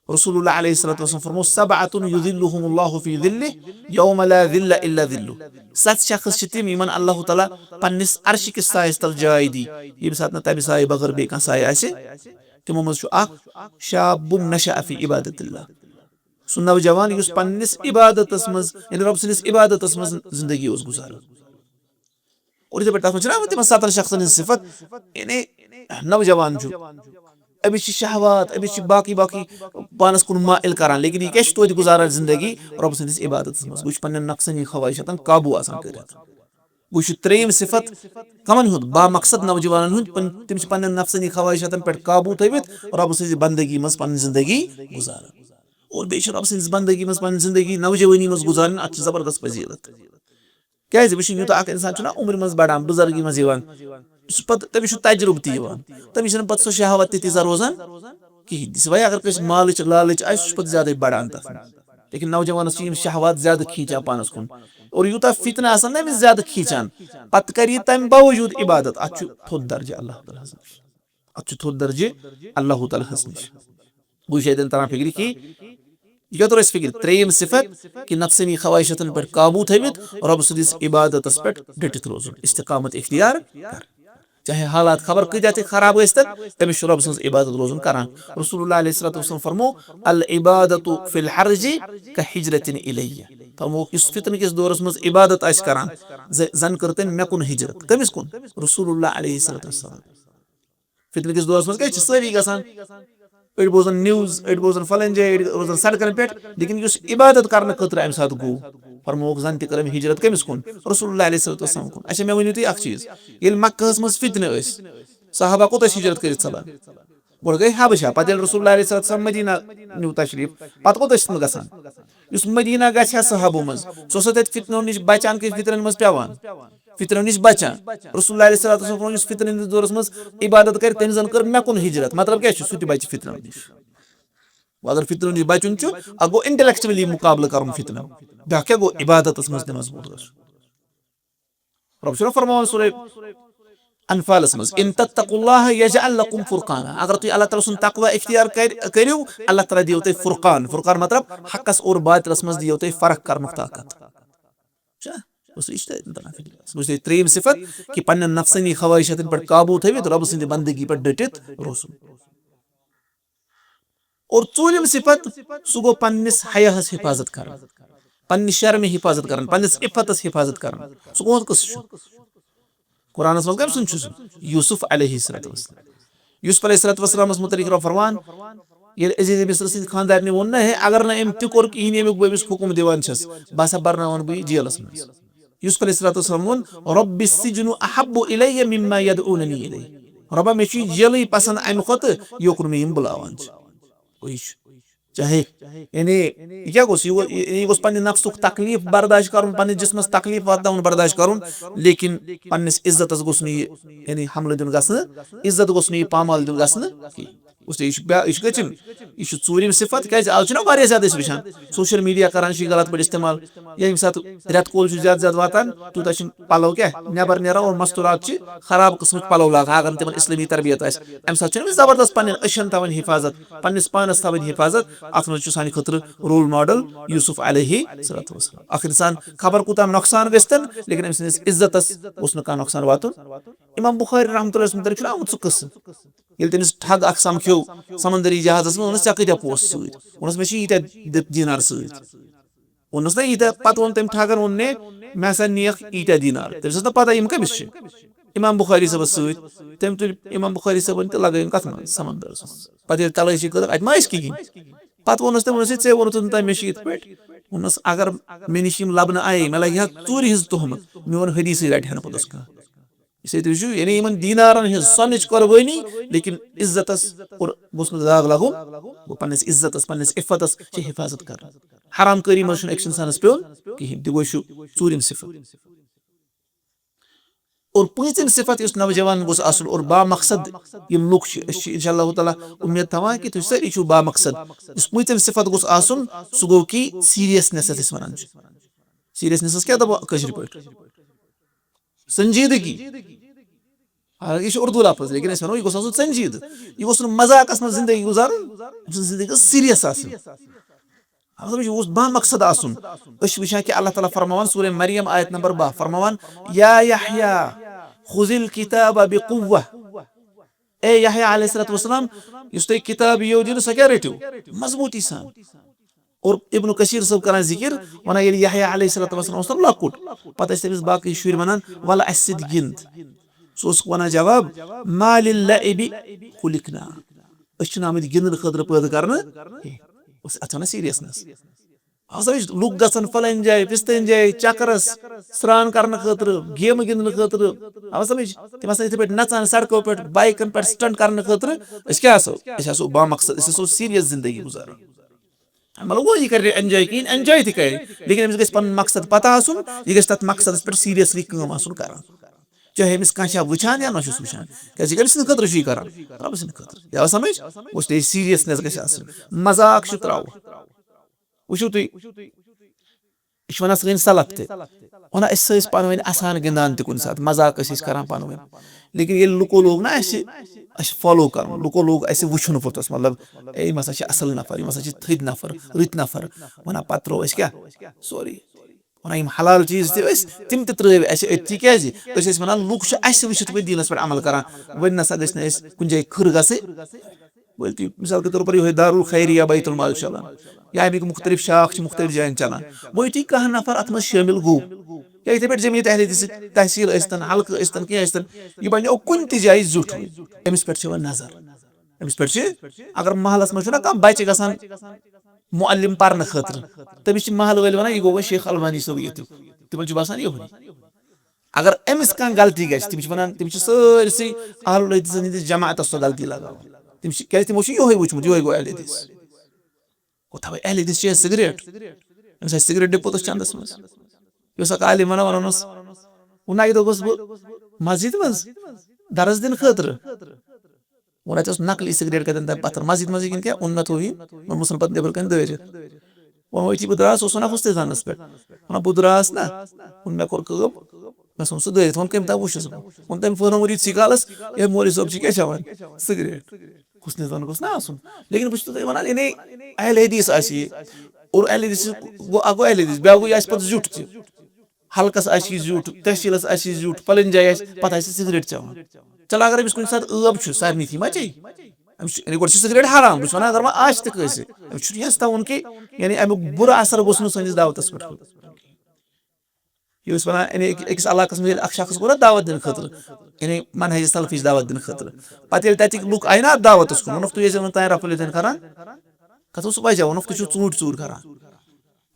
रसूलुल्लाह अलैहिस्सलातु वस्सलाम फरमो सबअतुन युदिल्लुहुमुल्लाहु फी ज़िल्लिहि यौम ला ज़िल्ला इल्ला ज़िल्लु। 7 शख्स छ तिम यमन अल्लाह तआला पन्निस अर्श किस सायस तल जाय दी यम सात न तब साय बगर बे का साय आसे तिमो मज छु अख शाबुन नशअ फी इबादतिल्लाह सु नौजवान युस पन्निस इबादतस मज यानी रब सनिस इबादतस मज जिंदगी उस गुजारन। और इधर तक ना तिम 7 शख्सन हन सिफत यानी नौजवान छु अभी शहवात अभी बाकी बाकी पानस कुन माइल करान लेकिन ये क्या तो गुजारान जिंदगी रब सनिस इबादत मज वुच पन्न नक्सन खवाहिशतन काबू आसान करित वुच त्रेम सिफत कमन हुंद बा मकसद नौजवान हुंद तिम पन्न नफ्सनी खवाहिशतन पे काबू थवित रब सनिस बंदगी मज पन्न जिंदगी गुजारान। और बेश रब सनिस बंदगी मज पन्न जिंदगी नौजवानी मज गुजारन अत जबरदस्त फजीलत क्या यूत अख इंसान उम्र मज बढ़ान बुजुर्गी मज तमिस तजुर्बे तमिस पे सो शहावत तीजा रोजान कहें भाई अगर कस मालच लालच पे ज्यादा बढ़ान तथ लेकिन नौजवानस शहावत ज्यादा खींचान पानस कुन और यूता फितना आसान ना अमिस ज्यादा खींचान पत कर तम बावजूद इबादत अत थोद दर्जे अल्लाह ताला अत थोद दर्जे अल्लाह ताला निश बु तरह फिक्र कि यह तो फिक्र त्रेम सिफत कि नफ्सनी खवाहिशतन पे काबू थवित रब सदिस इबादतस पे डटित रोजुन इस्तिकामत इख्तियार कर चाहे हालात खबर कत खराब तमिस रब सज इबादत रोजुन करान। रसूलुल्लाह अलैहिस्सलातु वस्सलाम फरमो अल इबादतु फिल हर्ज का हिजरतिन इलैया फरमो इस फितन किस दौरस मज इबादत आस करान जन कर तम मे कुन हिजरत कमिस कुन रसूलुल्लाह अलैहिस्सलातु वस्सलाम फितन किस दौरस मज क्या सारी गसान अड़ बोजन न्यूज अड़ बोजन फलन जाए रोजान सड़कन पे लेकिन इबादत करने खतर अम सात गो फरमोक जन तक हिजरत कमिस कुन रसूलुल्लाह अलैहि वसल्लम कुन। अच्छा मे वनियो तुम अख चीज ये मक्कास मज फितने सहाबा कोत हिजरत कर चलान गोड़ गई हबशा पे रसूलुल्लाह अलैहि वसल्लम मदीना न्यू तशरीफ पे कोत गसान मदीना गया सहाबों मज सो तत फितनो नश बचान कस फितरन मज पेवान फितनो नश बचान रसूलुल्लाह अलैहि वसल्लम फितन हंदिस दौरस मज इबादत कर तम जन कर मे कुन हिजरत मतलब क्या सह बच फितनो नश अगर फितनो नश बचुन गो इंटेलेक्चुअली मुकाबल कर फितनो ब्या क्या गो इबादत मज मजबूत रब फरमान सूरह अनफालस मज इन तत्तकुल्लाह यजअल लकुम फुरकाना अगर तुम अल्लाह ताला सुन तकवा इख्तियार करियो अल्लाह ताला दियो तुम फुरकान फुरकान मतलब हकस और बातिलस मज दियो तुम फर्क करनुक ताकत त्रेम सिफत कि पन्न नफ्सनी खवाहिशतन पे काबू थवित रब सद बंदगी पे डटित रोजुन। और चूलिम सिफत सह गो पन्निस हयास हिफाजत कर पन्नि शर्म हिफाजत कर पन्निस इफ्फतस हिफाजत कर सह कौन कस कुरान मज कम सुन यूसुफ अलैहिस्सलातु वस्सलाम यूसुफ अलैहिस्सलातु वस्सलाम मुतलिक रब फरमान ये अजीज मिस्र सद खानदार ने वोन है अगर न अम तोर कहीं अमुक बमिस हुकुम दिवान बह बर्नावन बह जेलस मज यूसुफ अलैहिस्सलातु वस्सलाम वोन रब्बिस सिजनु अहब्बु इलैया मिम्मा यदऊननी इलैहि रब्बा मे जेल पसंद अमि खुत योकुन मे बुलावान चाहे यानी क्या गोस पन्ने नफ्सुक तकलीफ बर्दाश्त कर पन्ने जिस्मस तकलीफ वातावन बर्दाश्त कर लेकिन पन्निस इज्जतस गोस यानी हमले दिन गसन इज्जत गोस पामाल दिन गसन कचिम यह चूरिम सिफत क्या आज वारिया ज्यादा वुचान सोशल मीडिया करान गलत पे इस्तेमाल ये सात रेत कोल ज्यादा ज्यादा वातान तूत पलो क्या नबर नेरान और मस्तूरात खराब किस्म पलो लागान अगर तिम इस्लामी तरबियत अम सात जबरदस्त पन्न अशन थवन हिफाजत पन्निस पानस थवन हिफाजत अत मज सान खतर रोल मॉडल यूसुफ अलैहिस्सलातु वस्सलाम अख इंसान खबर कूता नुकसान गन लेकिन अम सस इज्जतस कह नुकसान वातुन। इमाम बुखारी रहमतुल्लाह मुतलिक आमुत सह कस ये तमिस ठग अख समख्यो समंदरी जहाज मे चा कत पोस सत मे यीत्या दीनार सनस ना यीत्या पे वो तम ठगन वो मे हसा नियख यीत्या दीनार तमिस ना पता यम कमिस इमाम बुखारी सबस सम तुल इमाम बुखारी सबन तो लगे कत मन समंदर पे तलाशी कर अत मा कहें पे वोनस तम ऐ वोन मे पे वोनस अगर मे नश लबन आये मे लगे चूर हज तहमत मोन हदीस रटे ना पोतस कह यानी इन दीनारन हज सनच कुर्बानी लेकिन इज्जतस और गोस दाग लगुन गो पन्निस इज्जतस पन्निस इफ्फतस हिफाजत कर हराम करी मज अक्स इंसानस पे कहें तह गो चूरिम सिफत। और पीम सिफत इस नौजवान गोस आसन और बा मकसद यम लुक इंशाअल्लाह ताला उम्मीद थवान कि तुम सारी छो बा मकसद इस पीम सिफत गोस आसन सह गो कि सीरियसनेस वन सीरियसनेस क्या दबो कशर पे संजीदगी ये उर्दू लफ्ज लेकिन अस वो गोस संजीद यह गोस मजाकस मज जिंदगी गुजार जिंदगी सीरियस बा मकसद वुचान कि अल्लाह ताला फरमान सूरह मरियम आयत नंबर 12 फरमान या यहया खुजिल किताब बिकुव्वा ए यहया अलैहिस्सलाम युस तुम किताब यो दिन सह क्या रटो मजबूती सान। और इब्न कसीर सब कर जिक्र वन ये यहया अलैहिस्सलाम लकुट पत तमिस बाकी शुर वन वल अस गिंद सह वन जवाब मालिल लइबि खुलिकना आमत गिंदन खतर पैदा कर सीरियसनेस लुक गन फलान जाए पिस्तन जाए चकरस स्रान कर खतर गेम गिंदन खतर समझ तम इथे पे नचान सड़कों पे बाइकन पे स्टंट कर खतर क्या बामकसद सीरियस जिंदगी गुजारान मतलब वो ये कर एंजॉय कहीं एंजॉय थी करे लेकिन अमिस गस पन मकसद पता आसुन यह गस तत मकसद पे सीरियसली काम आसुन करान चाहे अमिस कह वुचान या नशुस वुचान क्या अमिस खतर कर रब सद खतर या समझ उस सीरियसनेस गस मजाक त्राव वुचो तुम यह वन सन सलफ वन पान वन असान गिंदान तुन सात मजाक कर पान वन लेकिन ये लुको लोग ना फॉलो कर लुको लोग वुचन पोतस मतलब यम हसा असल नफर यम हसा थद नफर रुत नफर वन पे त्रो क्या सोरी वन हलाल चीज तम त्रव अति क्या वन लुक वुचित वो दीनस पे अमल कर वन नसा गि कुछ जाए खर ग मिसाल के तौर पर यह दारुल खैरिया बैतुल माल चलान या अमिक मुख्तलिफ शाख मुख्तलिफ जायन चलान वो यु कह नफर अत शामिल गो या इथे पे जमीयत अहले हदीस तहसील हल्क कह यह बनो कुन जाए जुठ अमिस पे नजर अमिस पे अगर महलस मह कह बच्चे गसान मुअल्लिम पर्न खतर तमिस महल वाल वन यह गो शेख अलमानी सब ये तम बसान यह अगर अमिस कह गलती गम सारे अहलुल हदीस हंदिस जमात सो गलती लगा क्या तमो ये वुचमुत ये गो अहले हदीस तवे अहले हदीस सिगरेट सिगरेट डिपोत चंदस मज आलिम वन वनस वो अक दोस बह मस्जिद मज दरस दिन खतर वो नकली सिगरेट कतन तम पत्थर मस्जिद मज क्या उन मे थो मुसन पे नबर कन दरित वो वो बह द्रास वन हुस्तानस पे वन बह द्रास ना उन मे कोर मे सोन सह दरित वो कम तम वुस वो तम फहर ये कालस ये मोरी सोब क्या चवान सिगरेट कुछ गोस ना आसन लेकिन बह वन अहले हदीस और अहले हदीस गो अहले हदीस ब्या गो पे जुट हल्कस जुट तहसीलस जुट फलन जाए पे सिगरेट चवान चल अगर अमिस कुछ सात ब सारे थी मा चे गो सिगरेट हराम बस वन अगर वह आज तस तवन कि यानी अमुक बुरा असर गोस सैनिस दावतस पे यह वन अकिस इलाकस में शख्स गो ना दावत दिन खतर यानी मनहज सलफिश दावत दिन खतर पे तक लुक आय ना दावतस कुन वोन तुम तान रफुल कर कथो सह वजह वोन तुम ूट चूर कर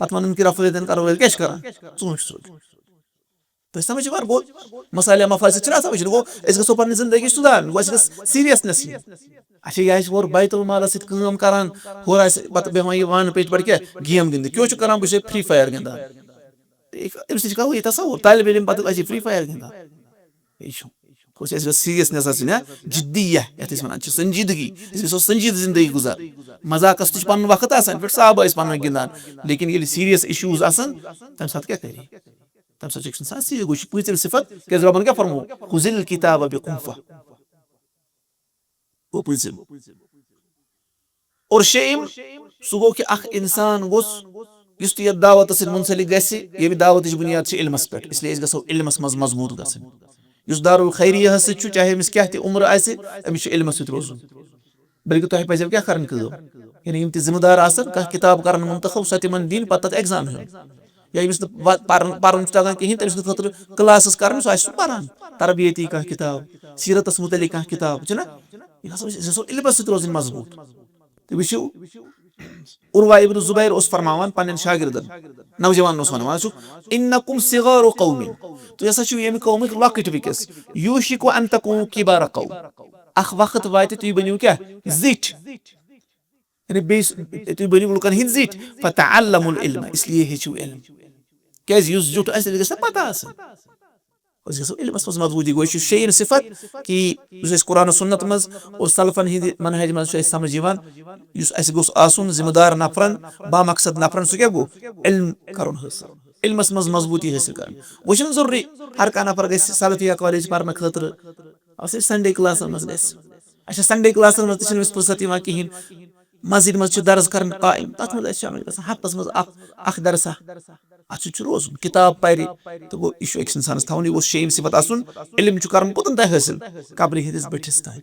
पे वन कि रफुल कर क्या कर ूट चूर तो समझ वन गो मसाइल मफासिद वो गो गो पे जिंदगी सुधार गो सीरियसनेस यह और बैतुल मालस सम कर पे बेहमान वन पेज पे क्या गेम गिंद क्यों कर बह फ्री फायर गिंदान अम्स कहो ये तस्वुर तालिब इल्म पे फ्री फायर गिंदान सीरियसनेस जिद्दिया ये वन संजीदगी संजीद जिंदगी गुजार मजाकस तुझ पन वक्त पे साहब पन गिंदान लेकिन ये सीरियस इशूज तम सात क्या करी तम सात पीछे सिफत क्या रबन क्या फरमो खुजिल किताब बिकुव्वा वो पीछे और शेम सह गो कि इंसान गोस ये दावत मुंसलिक गि दावत बुनियाद इल्मस पे इसलिए गो इल्मस मज मजबूत गस दारुल खैरिया चाहे अमिस क्या उम्र अमिस इल्मस सत रोजुन बल्कि तुम पे क्या कर यानी जिम्मेदार कह किताब कर मुंतखब सह तिमन दिन पे तथ एग्जाम या अमिस पर्न तगान कहें तमिस खतर क्लास कर सह पान तरबियती कह किताब सीरतस मुतलिक कह किताब ना यह इल्मस सत रोजन मजबूत तो वो उर्वा इब्न जुबैर फरमान पन्न शागिर्दन नौजवान वन इन्नकुम सिगारु कौमिन तो यह ये कौमिक लकट वस यूशिकु अन तकूनु किबार कौम अख वक्त वात तुम बनियो क्या जिठ यानी तुम बनियो लुकन हिंद जिठ फतअल्लमुल इल्म इसलिए हेचु इल्म क्या युस जुट गस पता इल्मस मज मजबूती गो शेन सिफत कि कुरान सुन्नत मज और सलफन हिंद मनहज मज समझ गोस आसुन जिम्मेदार नफरन बामकसद नफरन सह क्या गो इल्म कर इल्मस मज मजबूती हासिल कर वो जरूरी हर कह नफर गि सलफिया कॉलेज पर्न खतर सिर्फ संडे क्लासन मज अच्छा संडे क्लासन मज फुर्सत कहें मस्जिद मज दर्ज कर कायम तथ मज शामिल ग हफ्तस मज दरसा अत रोज किताब पर तो गो यह अक्स इंसानस थवन यह शेम सिफत आसन इल्म कर पुतन तह हासिल कब्र हंदिस बटिस तान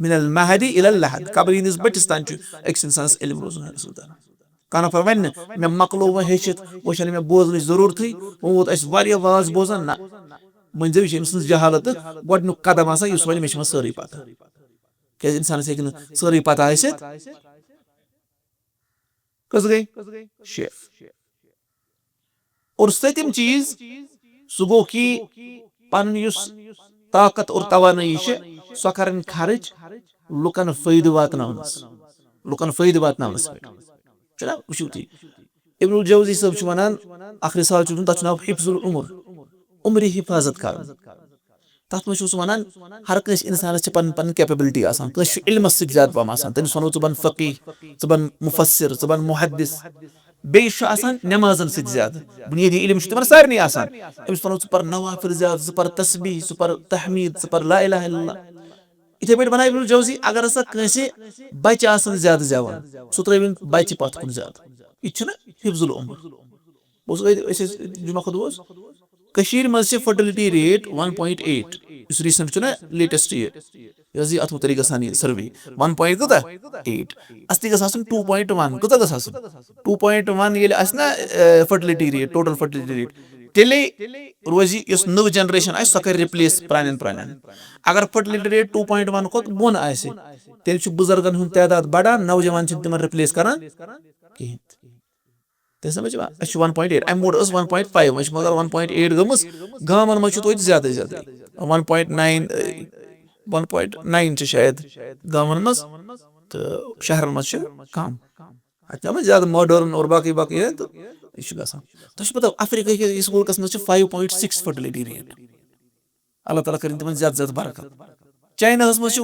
मिनल महदी इलल लहद कब्र हंदिस बटिस तान अक्स इंसानस इल्म रोजन हासिल कह नफर वन मे मकलो वो हेचित वो मे बोजन जरूरत वो वोत वाज बोजान ना मंजो अम सज जहालत गोडनुक कदम आसान वन मे सारी पता क्या इंसानस हे सारी पता कस गई शेफ और सतम चीज सह गो कि पन ताकत और तवानी सह कर खर्च लुकन फायद वातनस पे वो तुम इब्नुल जौजी साहब वनान अख रिसाल तथ नाव हिफ्जुल उम्र हिफाजत कर तथ मज वनान हर कस इंसानस पन पन कैपेबिलिटी कस इल्मस ज्यादा पम तमिस वनो बन फकीह बन मुफस्सिर बन मुहद्दिस बेन नमाजन ज्यादा बुनियादी इल्म तमन सारे अमिस वनो पर नवाफिल ज्यादा पर तस्बीह पर तहमीद पर ला इलाहा इल्लल्लाह इथे पे बना इब्नुल जौजी अगर हसा कंसे बच्चे ज्यादा जवान सह त्रविन बच्चे पत कुन ज्यादा यह हिफ्जुल उम्र जुमा खुद मज फर्टिलिटी रेट 1.8 इस रिसेंट ना लेटेस्ट ये अत मुतलिक गसान सर्वे 1 पॉइंट कूता 8 असली गसन 2.1 कूता गसन 2.1 ये ना fertility rate total fertility rate तेले रोज इस नव जनरेशन सह कर रिप्लेस प्रान अगर फर्टिलिटी रेट 2.1 खोत बोन तेल बुजुर्गन हुंद तादाद बढ़ान नौजवान तिम रिप्लेस करान कहें ते समझ 1.8 अम मोड 1.5 मगर 1.8 गमस गामन मज तो ज्यादा ज्यादा 1.9 शायद गामन मज तो शहरन मज कम अत ज्यादा मॉडर्न और बाकी बाकी तो यह ग तुम पता अफ्रीका किस मुल्कस मज 5.6 फर्टिलिटी रेट अल्लाह ताला कर तिम ज्यादा ज्यादा बरकत चाइना मज 1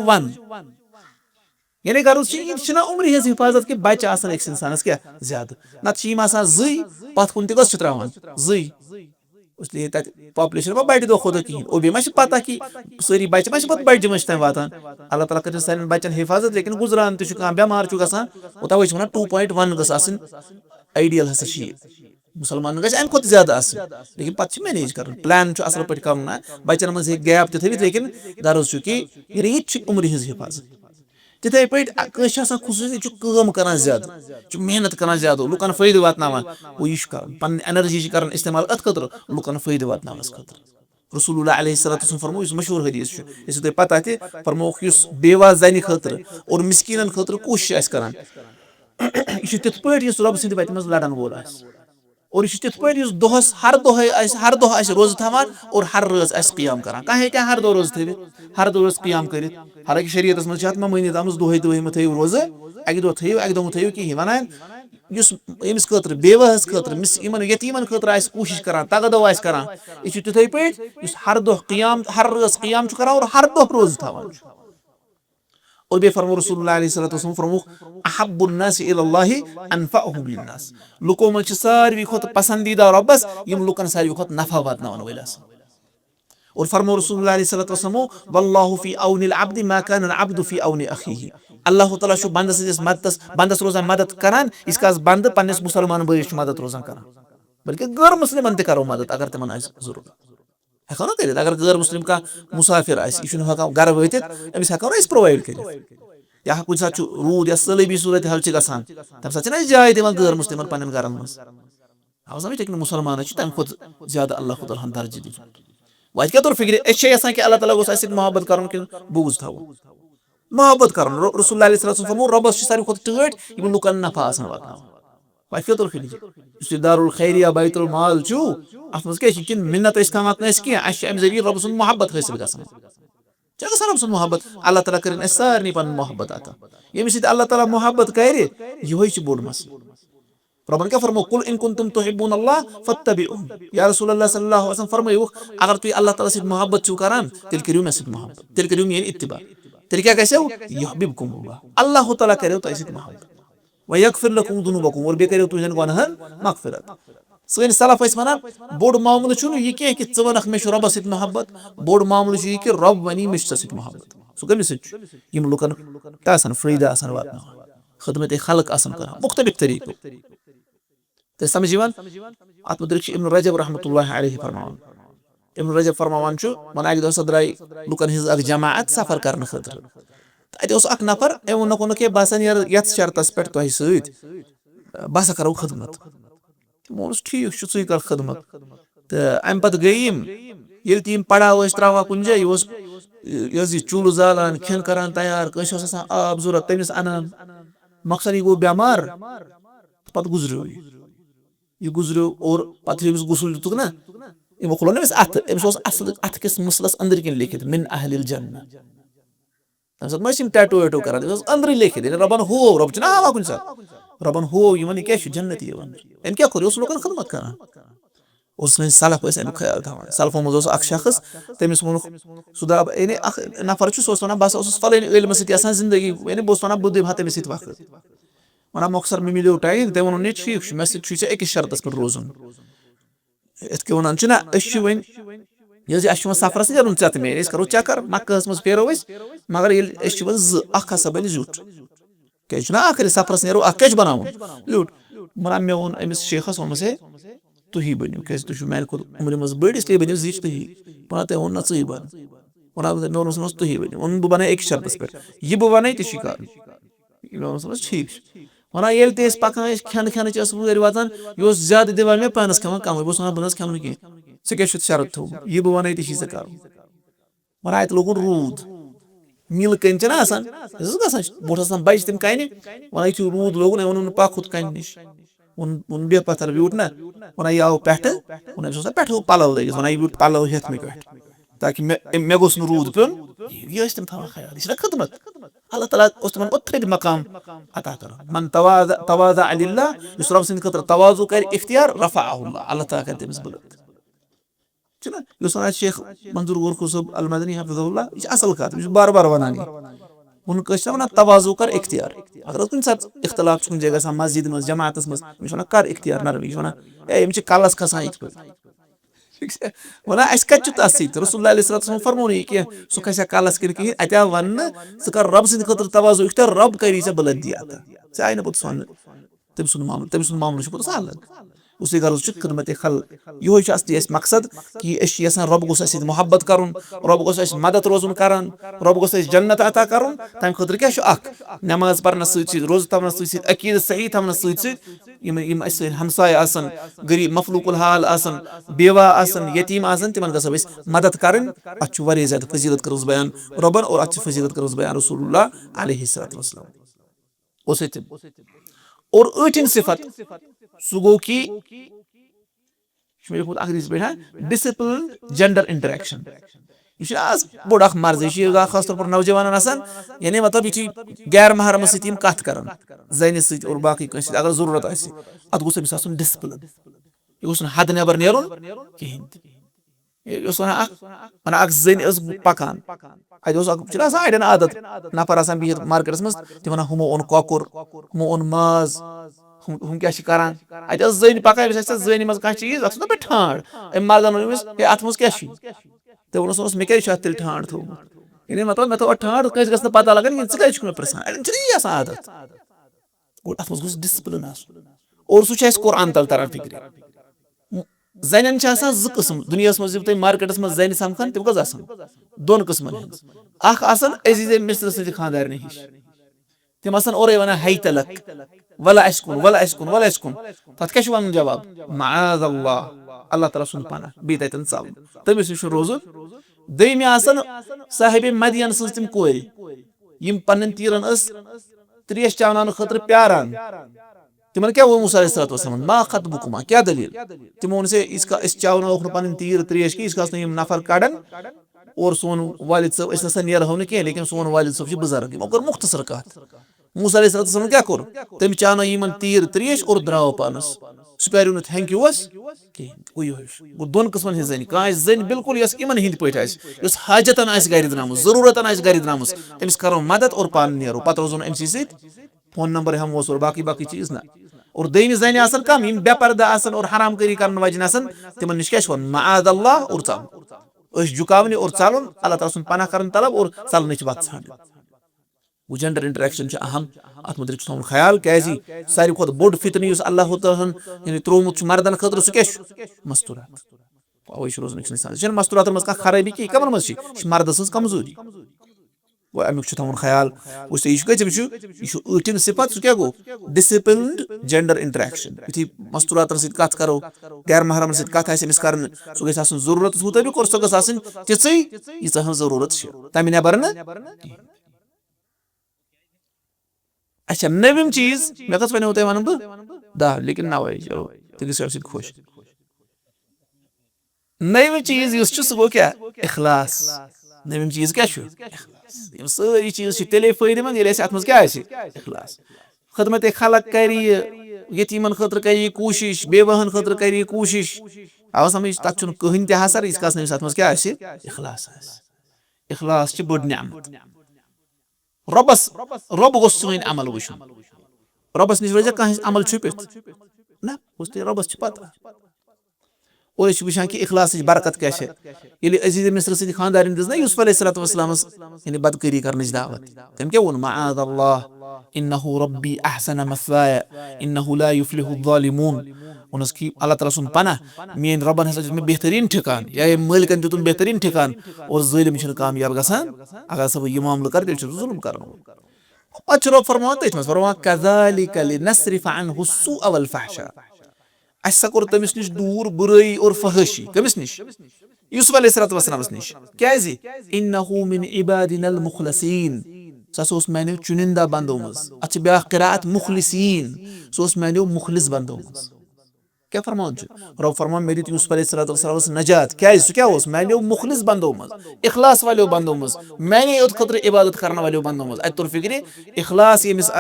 यानी गर्ज ना उम्र हज हिफाजत कि बच्चे आसान अक्स इंसानस क्या ज्यादा नत जी पत कुन तस त्रावान जी इसलिए तत पॉपुलेशन मा बढ़ दो खुद कहें और बेमा पता कि सारी बच्चे मा पे बड़ जमच तम वातान अल्लाह ताला कर सारे बच्चन हिफाजत लेकिन गुजरान तह बेमार गसान तवे वन 2.1 गस आइडियल हसा मुसलमान गि अम खुद ज्यादा लेकिन पे मैनेज कर प्लान असल पे कर बच्चन मज गैप थवित लेकिन गर्ज कि रेत उम्र हज हिफाजत तिथे पे खसूस कम कर ज्यादा मेहनत कर ज्यादा लुकन फायद वात वो यह कर पन एनर्जी कर इस्तेमाल अत खतर लुकन फायद वात खतर रसूलुल्लाह अलैहिस्सलातु फरमो मशहूर हदीस तुम पता फरमो बेवा जन खतर और मिस्कीन खतर कोशिश कर यह तिथ पे रब सद वत मज लड़न वोल और यह तिथ पे दोहस हर दह रोज थवान और हर रज क़ियाम कर कह हे हर दह रोज थवित हर दह रोज क़ियाम कर हालांकि शरीयत मज मानित आम दोहे दोहे थो रोज अक दह थो अक दह थो कहें वनान यमिस खतर बेवहस खतर यतीमन खतर कोशिश कर तगदो कर यह तिथे पे हर दह क़ियाम हर रज क़ियाम कर और हर दह रोज थवान और बे फरमो रसूलुल्लाह अलैहिस्सलातु वस्सलाम फरमो अहब्बुन्नासि इलल्लाहि अनफअहुम लिन्नास लुको मज सारवी खोत पसंदीदा रब्बस यम लुकन सारवी खोत नफा वातनावन वल और फरमो रसूलुल्लाह अलैहिस्सलातु वस्सलाम वल्लाहु फी औनिल अब्दि मा कान अल अब्दु फी औनि अखीहि अल्लाह ताला छु बंदस रोजान मदद करान इसका बंद पन्निस मुसलमान भाईस मदद रोजान करान बल्कि गैर मुस्लिमन ते करो मदद अगर तिमन जरूरत हेको ना कर अगर गैर मुस्लिम का मुसाफिर यह गर वत अमिस हेको ना प्रोवाइड कर या कुछ सात रूद या सलबी सूरत हल गसान तम सात जाय दिवान गैर मुस्लिम पन्न गरन मज आव समझ लेकिन मुसलमान तम खुद ज्यादा अल्लाह ताला दर्ज दी वत क्या तौर फिक्र असान कि अल्लाह ताला गोस मोहब्बत कर बूज थो मोहब्बत कर रसूलुल्लाह अलैहि वसल्लम फरमो रब्बस सारी खुद टट यम लुकन नफा आसान वातनावन वत क्या तौर फिक्र दारुल खैरिया बैतुल माल अत मज क्या मिन्नत खान कह अम जरिए रब सुन मोहब्बत हासिल गसान रब सुन मोहब्बत अल्लाह ताला कर सारे पन मोहब्बत अता यमिस अल्लाह ताला मोहब्बत कर यह बोड़ मस रबन क्या फरमो कुल इन कुंतुम तुहिब्बून अल्लाह फत्तबिऊनी या रसूलुल्लाह सल्लल्लाहु अलैहि वसल्लम फरमायो अगर तुम अल्लाह ताला से मोहब्बत छु करान तेल करियो मे सद मोहब्बत तेल करियो मे इत्तिबा तेल क्या कहसे युहिब्बुकुमुल्लाह अल्लाह ताला करियो तो ऐसे मोहब्बत व यगफिर लकुम दुनूबकुम और बे करियो तुझन गुनाहन मगफिरत سٲنۍ سلف ٲسۍ وَنان بوٚڑ معاملہٕ چھُنہٕ یہِ کینٛہہ کہِ ژٕ وَنکھ مےٚ چھُ رۄبَس سۭتۍ محبت بوٚڑ معاملہٕ چھُ یہِ کہِ رۄب وَنی مےٚ چھُ ژےٚ سۭتۍ محبت سُہ کٔمِس سۭتۍ چھُ یِم لُکن کیٛاہ آسان فٲیدٕ آسان واتناوان خدمت خلق آسان کران مُختٔلِف طریٖقو تۄہہِ سمجھ یِوان اَتھ مُتعلِق چھُ ابن رجب رحمتہ اللہ علیہ فرماوان ابن رجب فرماوان چھُ وَنان اَکہِ دۄہ ہسا درٛاے لُکن ہٕنٛز اکھ جماعت سفر کرنہٕ خٲطرٕ تہٕ اَتہِ اوس اکھ نفر أمۍ ووٚنُکھ ہے بہٕ ہسا نیرٕ یتھ شرطس پٮ۪ٹھ تۄہہِ سۭتۍ بہٕ ہسا کرو خدمت تِمو ووٚنُس ٹھیٖک چھُ ژٕے کر خدمت تہٕ اَمہِ پتہٕ گٔے یِم ییٚلہِ تہِ یِم پڑاو ٲسۍ تراوان کُنہِ جایہِ یہِ اوس یہِ چوٗلہٕ زالان کھٮ۪ن کران تیار کٲنٛسہِ اوس آسان آب ضوٚرتھ تٔمِس اَنان مۄخصر یہِ گوٚو بٮ۪مار پتہٕ گُزریو یہِ گُزریو اور پتہٕ ییٚمِس غسُل دِتُکھ نا یِمو کھُلو نا أمِس اَتھٕ أمِس اوس اَصٕل اَتھٕ کِس مٕسلَس أنٛدرۍ کِنۍ لیکھِتھ مِن اہلِ الجنہ تَمہِ ساتہٕ ما ٲسۍ یِم ٹیٹو ویٹو کران تٔمِس اوس أنٛدرٕے لیکھِتھ ییٚلہِ رۄبن ہوو رۄب چھُنہ ہاوان کُنہِ ساتہٕ رۄبن ہوو یِمن یہِ کیاہ چھُ جنت یِوان أمۍ کیاہ کوٚر یہِ اوس لُکن خدمت کران اور سٲنۍ سلف ٲسۍ اَمیُک خیال تھاوان سلفو منٛز اوس اکھ شخص تٔمِس ووٚنُکھ سُہ دپ یعنی اکھ نفر چھُ سُہ اوس وَنان بہٕ ہسا اوسُس فلٲنۍ عٲلمَس سۭتۍ یژھان زندگی یعنی بہٕ اوسُس وَنان بہٕ دِمہٕ ہا تٔمِس سۭتۍ وقت وَنان مۄخصر مےٚ مِلیو ٹایم تٔمۍ ووٚنُن ہے ٹھیٖک چھُ مےٚ سۭتۍ چھُے ژےٚ أکِس شرطس پٮ۪ٹھ روزُن یِتھ کٔنۍ وَنان چھِنہ أسۍ چھِ وۄنۍ یہِ حظ یہِ اَسہِ چھُ وۄنۍ سفرس نیرُن ژےٚ تہٕ مےٚ أسۍ کرو چکر مکہس منٛز پھیرو أسۍ مگر ییٚلہِ أسۍ چھِ وۄنۍ زٕ اکھ ہسا بنہِ زیُٹھ کیازِ چھُنہ اکھ ییٚلہِ سفرس نیرو اکھ کیاہ چھُ بناوُن زیُٹھ وَنان مےٚ ووٚن أمِس شیخس ووٚنمَس ہے تُہی بٔنِو کیازِ تُہۍ چھِو میانہِ کھۄتہٕ عُمرِ منٛز بٔڑۍ اس لیے بٔنِو زِچ تُہی وَنان تٔمۍ ووٚن نہ ژٕے بن وَنان مےٚ ووٚنمَس تُہی بٔنِو ووٚنُن بہٕ بَناے أکِس شرطس پٮ۪ٹھ یہِ بہٕ وَنَے تہِ چھُے کَرُن مےٚ ووٚنمَس ٹھیٖک چھُ وَنان ییٚلہِ تہِ أسۍ پَکان ٲسۍ کھٮ۪نہٕ کھٮ۪نٕچ ٲس وٲرۍ واتان یہِ اوس زیادٕ دِوان مےٚ پانَس کھٮ۪وان کَمٕے بہٕ اوسُس وَنان بہٕ نہ حظ کھٮ۪مہٕ نہٕ کینٛہہ ژےٚ کیٛاہ چھُتھ شرط تھوٚومُت یہِ بہٕ وَنَے تہِ چھُے ژےٚ کَرُن وَنان اَتہِ لوگُن روٗد میٖلہٕ کَنہِ چھَنہ آسان أسۍ ٲس گژھان برونٛٹھ ٲس آسان بَجہِ تِم کَنہِ وَنان یِتھُے روٗد لوگُن أمۍ ووٚنُن پَکھ ہُتھ کَنہِ نِش ووٚنُن بیٚہہ پَتھر بیوٗٹھ نہ وَنان یہِ آو پٮ۪ٹھٕ ووٚن أمِس اوس نہ پٮ۪ٹھٕ پَلو لٲگِتھ وَنان یہِ بیوٗٹھ پَلو ہیٚتھ مےٚ پٮ۪ٹھ تاکہِ مےٚ گوٚژھ نہٕ روٗد پیوٚن یہِ ٲسۍ تِم تھاوان خیال یہِ چھِنہ خدمت اللہ تعالیٰ اوس تِمن پَتہٕ تھٔدۍ مقام عطا کران من تواضع للہ یُس رۄب سٕنٛدِ خٲطرٕ توازُ کرِ اختیار رفعہ اللہ اللہ تعالیٰ کرِ تٔمِس بُلند چھُنہ یُس وَنان شیخ منظوٗر گورکھوٗ صٲب المدنی حفظہ اللہ یہِ چھِ اَصٕل کَتھ یہِ چھُ بار بار وَنان یہِ ووٚنُن کٲنٛسہِ چھِنہ وَنان توازُ کر اختیار اگر کُنہِ ساتہٕ اختلاف چھُ کُنہِ جایہِ گژھان مسجِد منٛز جماعتس منٛز أمِس چھِ وَنان کر اختیار نرمی یہِ چھِ وَنان ہے یِم چھِ کَلس کھسان یِتھ پٲٹھۍ وَنان اَسہِ کَتہِ چھُ تَتھ سۭتۍ رسول اللہ علیہ الصلوٰتُ وَسلام فرمونٕے یہِ کینٛہہ سُہ کھسہِ ہا کَلس کِنہٕ کِہیٖنۍ اَتہِ آو وَننہٕ ژٕ کر رۄب سٕنٛدِ خٲطرٕ توازُ اختیار رۄب کری ژےٚ بُلندی عطا ژےٚ آیہِ نہٕ پوٚتُس وَننہٕ تٔمۍ سُنٛد معاملہٕ چھُ پوٚتُس الگ اُسے غرض چھُ خدمتِ خلق یِہوے چھُ اصلی اَسہِ مقصد کہِ أسۍ چھِ یژھان رۄب گوٚژھ اَسہِ سۭتۍ محبت کَرُن رۄب گوٚژھ اَسہِ مدد روزُن کران رۄب گوٚژھ اَسہِ جنت عطا کَرُن تَمہِ خٲطرٕ کیاہ چھُ اکھ نٮ۪ماز پرنس سۭتۍ سۭتۍ روزٕ تھاونس سۭتۍ سۭتۍ عقیٖدٕ صحیح تھاونس سۭتۍ سۭتۍ یِم اَسہِ سۭتۍ ہمساے آسن غریٖب مفلوق الحال آسن بیوا آسن یتیٖم آسن تِمن گژھو أسۍ مدد کَرٕنۍ اَتھ چھُ واریاہ زیادٕ فضیٖلت کٔرٕس بیان رۄبن اور اَتھ چھِ فضیٖلت کٔرٕس بیان رسول اللہ علیہ الصلوٰتُ وسلام اوس اَتہِ اور ٲٹھِم صفت سُہ گوٚو کہِ مےٚ لیوٗکھمُت انگریٖزی پٲٹھۍ ڈسپلن جنڈر انٹریکشن یہِ چھُ آز بوٚڑ اکھ مرض یہِ چھُ خاص طور پر نوجوانن آسان یعنی مطلب یِتھُے غیر محرمس سۭتۍ یِم کتھ کران زنہِ سۭتۍ اور باقٕے کٲنٛسہِ سۭتۍ اگر ضروٗرت آسہِ اتھ گوٚژھ أمِس آسُن ڈسپلن یہِ گوٚژھ نہٕ حد نٮ۪بر نیرُن کِہینۍ تہِ یہِ اوس وَنان اکھ زٔنۍ ٲس پکان اَتہِ اوس اکھ چھُنہ آسان اَڑٮ۪ن عادت نفر آسان بِہِتھ مارکیٹس منٛز تِم وَنان ہُمو اوٚن کۄکُر ہُمو اوٚن ماز ہُم کیاہ چھِ کران اَتہِ ٲس زٔنۍ پکان أمِس آسہِ زٔنۍ منٛز کانٛہہ چیٖز اَتھ اوس نہ پٮ۪ٹھ ٹھانڈ أمۍ مردن ووٚن أمِس ہے اَتھ منٛز کیاہ چھُے تٔمۍ ووٚنُس مےٚ کیازِ چھُ اَتھ تیٚلہِ ٹھانڈ تھوٚومُت یعنی مطلب مےٚ تھوٚو اَتھ ٹھانڈ کٲنٛسہِ گژھِ نہٕ پتہ لگان ژٕ کیازِ چھُکھ مےٚ پرژھان اَڑٮ۪ن چھُنہ یی آسان عادت گوٚو اَتھ منٛز گوٚژھ ڈسپلن آسُن اور سُہ چھُ اَسہِ قرآن تل تران فِکرِ زَنٮ۪ن چھِ آسان زٕ قٕسم دُنیاہس منٛز یِم تُہۍ مارکیٹس منٛز زَنہِ سَمکھن تِم کٔژ آسان دۄن قٕسمن ہٕنٛز اکھ آسان عزیٖزے مِصرٕ سٕنٛدِ خانٛدارنہِ ہِش تِم آسان اورے وَنان ہے تلک وَلہٕ اَسہِ کُن وَلہٕ اَسہِ کُن وَلہٕ اَسہِ کُن تَتھ کیاہ چھُ وَنُن جواب معاذ اللہ اللہ تعالیٰ سُنٛد پناہ بیٚیہِ تَتٮ۪ن ژَلُن تٔمِس نِش چھُ روزُن دوٚیمہِ آسان صاحبِ مدین سٕنٛز تِم کورِ یِم پنٕنٮ۪ن تیٖرن ٲس تریش چاوناونہٕ خٲطرٕ پیاران تِمن کیاہ ووٚن موسیٰ علیہ الصلوٰتُ وسلام ما خطبُکما کیاہ دٔلیٖل تِمو ووٚن أسۍ چاوناوہوکھ نہٕ پنٕنۍ تیٖر تریش کینٛہہ یٖتِس کالس نہٕ یِم نفر کڑن اور سون والد صٲب أسۍ نسا نیرہو نہٕ کینٛہہ لیکن سون والد صٲب چھُ بُزرگ یِمو کٔر مُختصر کتھ موسیٰ علیہ الصلوٰتُ وسلام کیاہ کوٚر تٔمۍ چاونٲو یِمن تیٖر تریش اور درٛاو پانس سُہ پیاریو نہٕ تھینک یوٗوس کِہینۍ گوٚو یِہوے گوٚو دۄن قٕسمن ہِنٛز زٔنۍ کانٛہہ آسہِ زٔنۍ بِلکُل یۄس یِمن ہِنٛدۍ پٲٹھۍ آسہِ یۄس حاجتن آسہِ گرِ درٛامٕژ ضروٗرتن آسہِ گرِ درٛامٕژ أمِس کرو مدد اور پانہٕ نیرو پتہٕ روزو نہٕ أمسٕے سۭتۍ فون نمبر ہٮ۪موس اور باقٕے چیٖز نہ और दोयमि जनि आसन कम यम बेपर्दा आसन और हराम करी करन वजन आसन तिमन निश क्या वन मआद अल्लाह और चल अश झुकावनि और चलन अल्लाह ताला सुन पनाह करन तलब और चलनच वत छाड़ वो जेंडर इंटरेक्शन अहम अत मुतलिक थोन ख्याल क्या सारी खुद बोड़ फितन अल्लाह ताला त्रोमुत मर्दन खतर सह क्या मस्तूरात अवे रोजन इंसान मस्तूरात मज कह खराबी कह कमन मज मर्द सज कमजोरी गो अमुक थोन ख्याल उस यह ऊटिन सिफत सह क्या गो डिसिप्लिन्ड जेंडर इंटरेक्शन यु मस्तूरातन सत कत करो गैर महरमन सत कत आमिस कर सह गई जरूरत मुताबिक और सह गई तिच यीह जरूरत तमि नेबर न अच्छा नविम चीज मे कस वन तुम वन बह दह लेकिन नवे चलो तुम खुश नविम चीज सह गो क्या इखलास नविम चीज क्या सारी चीज तेले फायदेमंद ये अत मज क्या इखलास खदमत खलक कर यतीमन खतर कर कोशिश बेवहन खतर कर कोशिश आवा समझ तथ कहन तसर यीस कस अत मज क्या इखलास इखलास बड़ नेमत रबस रब गो सन अमल वुन रबस नश रोजा कह अमल छुपित ना रबस पता और वुचान कि इखलास बरकत क्या अजीज मिस्र सद खानदार दिस ना यूसुफ अलैहिस्सलाम यानी बदकरी कर दावत तम क्या वोन मआद अल्लाह इन्नहु रब्बी अहसन मस्वाया इन्नहु ला युफ्लिहु ज़ालिमून वनस कि अल्लाह ताला सुन पनाह मेन रबन हसा दित मे बेहतरीन ठिकान या मालिकन दितुन बेहतरीन ठिकान और ज़ालिम छन कामयाब गसान अगर सब यह मामला कर तेल जुल्म करन पछ रब फरमान तथ मज फरमान कज़ालिक लिनस्रिफ अन्हु सुअ वल फहशा अस कोर तमिस निश दूर बुराई और फहशी कमिस निश यूसुफ अलैहिस्सलाम निश क्या इन्नहु मिन इबादिनल मुखलसीन सह मानो चुनिंदा बंदो मज अत ब्या क़िराअत मुखलिसीन सह मानो मुखलिस बंदो मज क्या फरमान रब फरमान मे दित यूसुफ अलैहिस्सलाम नजात क्या सह क्या मानो मुखलिस बंदो मज इखलास वालो बंदो मज माने योत खतर इबादत करने वालो बंदो मज अत तुर फिक्र इखलास यमिस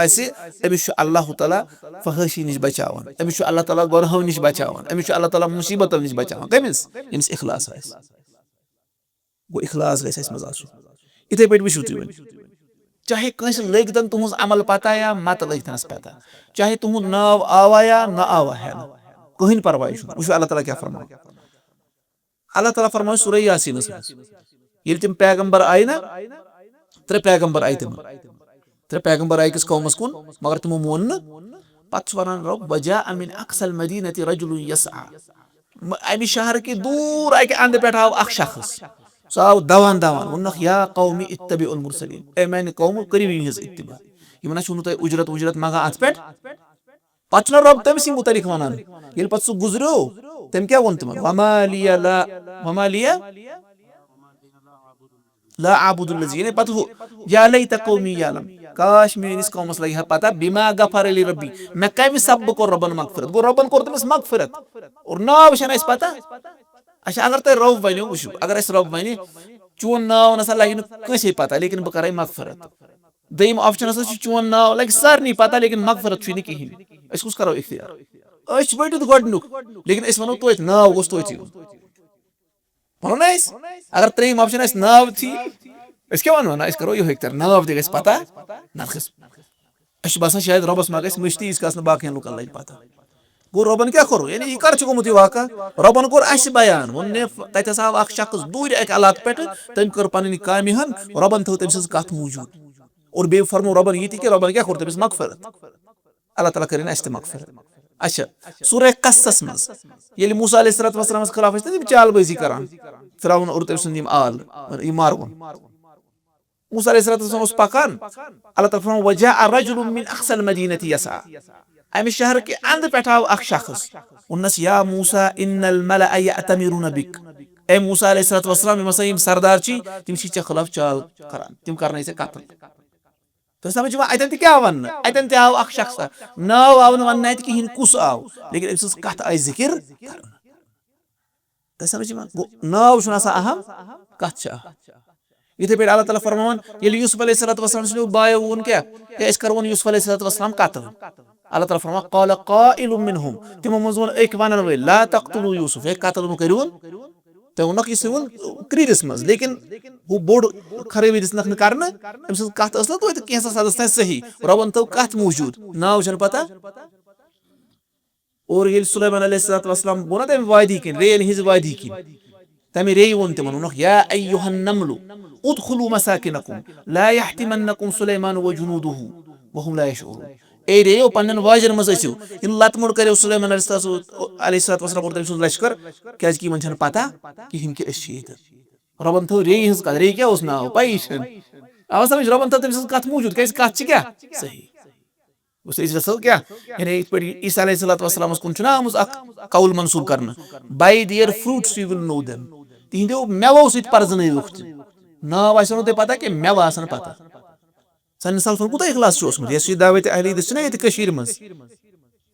अमिस अल्लाह ताला फहशी निश बचावन अमिस अल्लाह ताला गुनाहों निश बचावन अमिस अल्लाह ताला मुसीबतों निश बचावन कमिस यमिस इखलास गो इखलास गस मज इथे पे वुचु तुम चाहे कंस लगितन तुहज अमल पता या मत लगितनस पता चाहे तुहद नाव आवा या न आवा है कहीं परवाह वो अल्लाह ताला क्या फरमान अल्लाह ताला फरमान सूरह यासीन ये तम पैगंबर आय ना त्रे पैगंबर आय तम त्रे पैगंबर आय किस कौमस कुन मगर तुम मोन पत वनान रब वजाअ मिन अक्सल मदीनति रजुलुन यसआ अमि शहर के दूर आय के अंद पे आव अख शख्स सह आव दवान दवान वनख या कौमी इत्तबिउल मुरसलीन ए मैंने कौम करियो यहज इत्तिबा यमना छुनु तय उजरत उजरत मगा अत पे पच रब तमिस मुतलिक वनान ये पत सह गुजरो तम क्या वोन तुम वमालिया ला आबुदुल्लज़ी यानी पत हो या लैत कौमी यालम काश मेनिस कौमस लगी पता बिमा गफर अली रब्बी मैं कम सब को रबन मगफिरत गो रबन कोर तमिस मगफिरत और नाव छन अस पता अच्छा अगर तय रब वनो वुचु अगर अस रब वन चोन नाव नसा लगे कंसे पता लेकिन बह कर मगफिरत दोयम ऑप्शन हसा चोन नाव लगे सारनी पता लेकिन मगफिरत छु कहीं अस कुस करो इख्तियार अस वटित गोडनुक लेकिन अस वनो तोत नाव गोस तोत वनो ना अगर त्रेम ऑप्शन अस नाव थी अस क्या वनो ना अस करो यो इख्तियार नाव ते गस पता नखस अस बसान शायद रबस मा गस मस्ती इस कस न बाकियन लुकन लग पता गो रबन क्या करो यानी कर गोमुत वाका रबन कोर अस बयान वोन तत आव अख शख्स दूर अक इलाक पे तम कर पन कामि हन रबन थो तम सज कथ मौजूद और बे फरमो रबन ये कि रबन क्या कोर तमिस मगफिरत अल्लाह ताला करिन अस मगफिरत अच्छा सूरह कसस मज ये मूसा अलैहिस्सलाम खिलाफ तम चालबाजी करान फिरौन और तम सुंद आल ये मारवन मूसा अलैहिस्सलाम पकान अल्लाह ताला फरमान वजाअ रजुलुन मिन अक्सल मदीनति यसआ अमि शहर के अंद पे आव अख शख्स उन्नस या मूसा इन्नल मलअ यअतमिरुन बिक ए मूसा अलैहिस्सलाम मसयम सरदार छी तिम छी चे खिलाफ चाल करान तिम करने से कत्ल तो समझ अतन क्या वन अतन आव अख शख्स नाव आव वन कहीं कुस आव लेकिन अम्स कत आय जिक्र तो समझ नाव अहम कत इथे पे अल्लाह ताला फरमान ये यूसुफ अलैहिस्सलाम बायो वोन क्या कर यूसुफ अलैहिस्सलाम कत्ल अल्लाह ताला फरमान क़ाल क़ाइलुम मिनहुम तिमो मज वोन एक वनन वे ला तक़तुलू यूसुफ ए कत्ल करियोन तो उनक इस वोन क्रीरिस मज लेकिन वो बोड़ खराबी दिस नख करन अम्स कत अस तो केसा सदस सही रबन तो कत मौजूद नाव छन पता और ये सुलेमान अलैहिस्सलाम वो ना तम वादी किन रेन हिज वादी किन तमे रे वोन तिमन वोनक या अय्युहन नमलु उदखुलू मसाकिनकुम ला यहतिमन्नकुम सुलेमान व जुनूदुहु वहुम ला यशऊरून ए रे पन्न वाजन मज असियो इन लतमुड़ करो सुलेमान अलैहिस्सलाम और तम सुन लश्कर क्या कि मन छन पता कि हिम के अशीत रबन थो रे हिज कत रे क्या उस नाव पैशन आवाज समझ रबन थो तम कत मौजूद कैसे कत छ क्या सही उस रसल क्या यानी इत पर ईसा अलैहिस्सलाम कुन छना आमज अक कौल मंसूब करना by their fruits you will know them तिंदो मेवो सत परजनयिक नाव आसनो ते पता कि मेव आसन पता सन सल्फन कुत इखलास छ ओसमत यस दावत अहली दस छना ये कशीर मज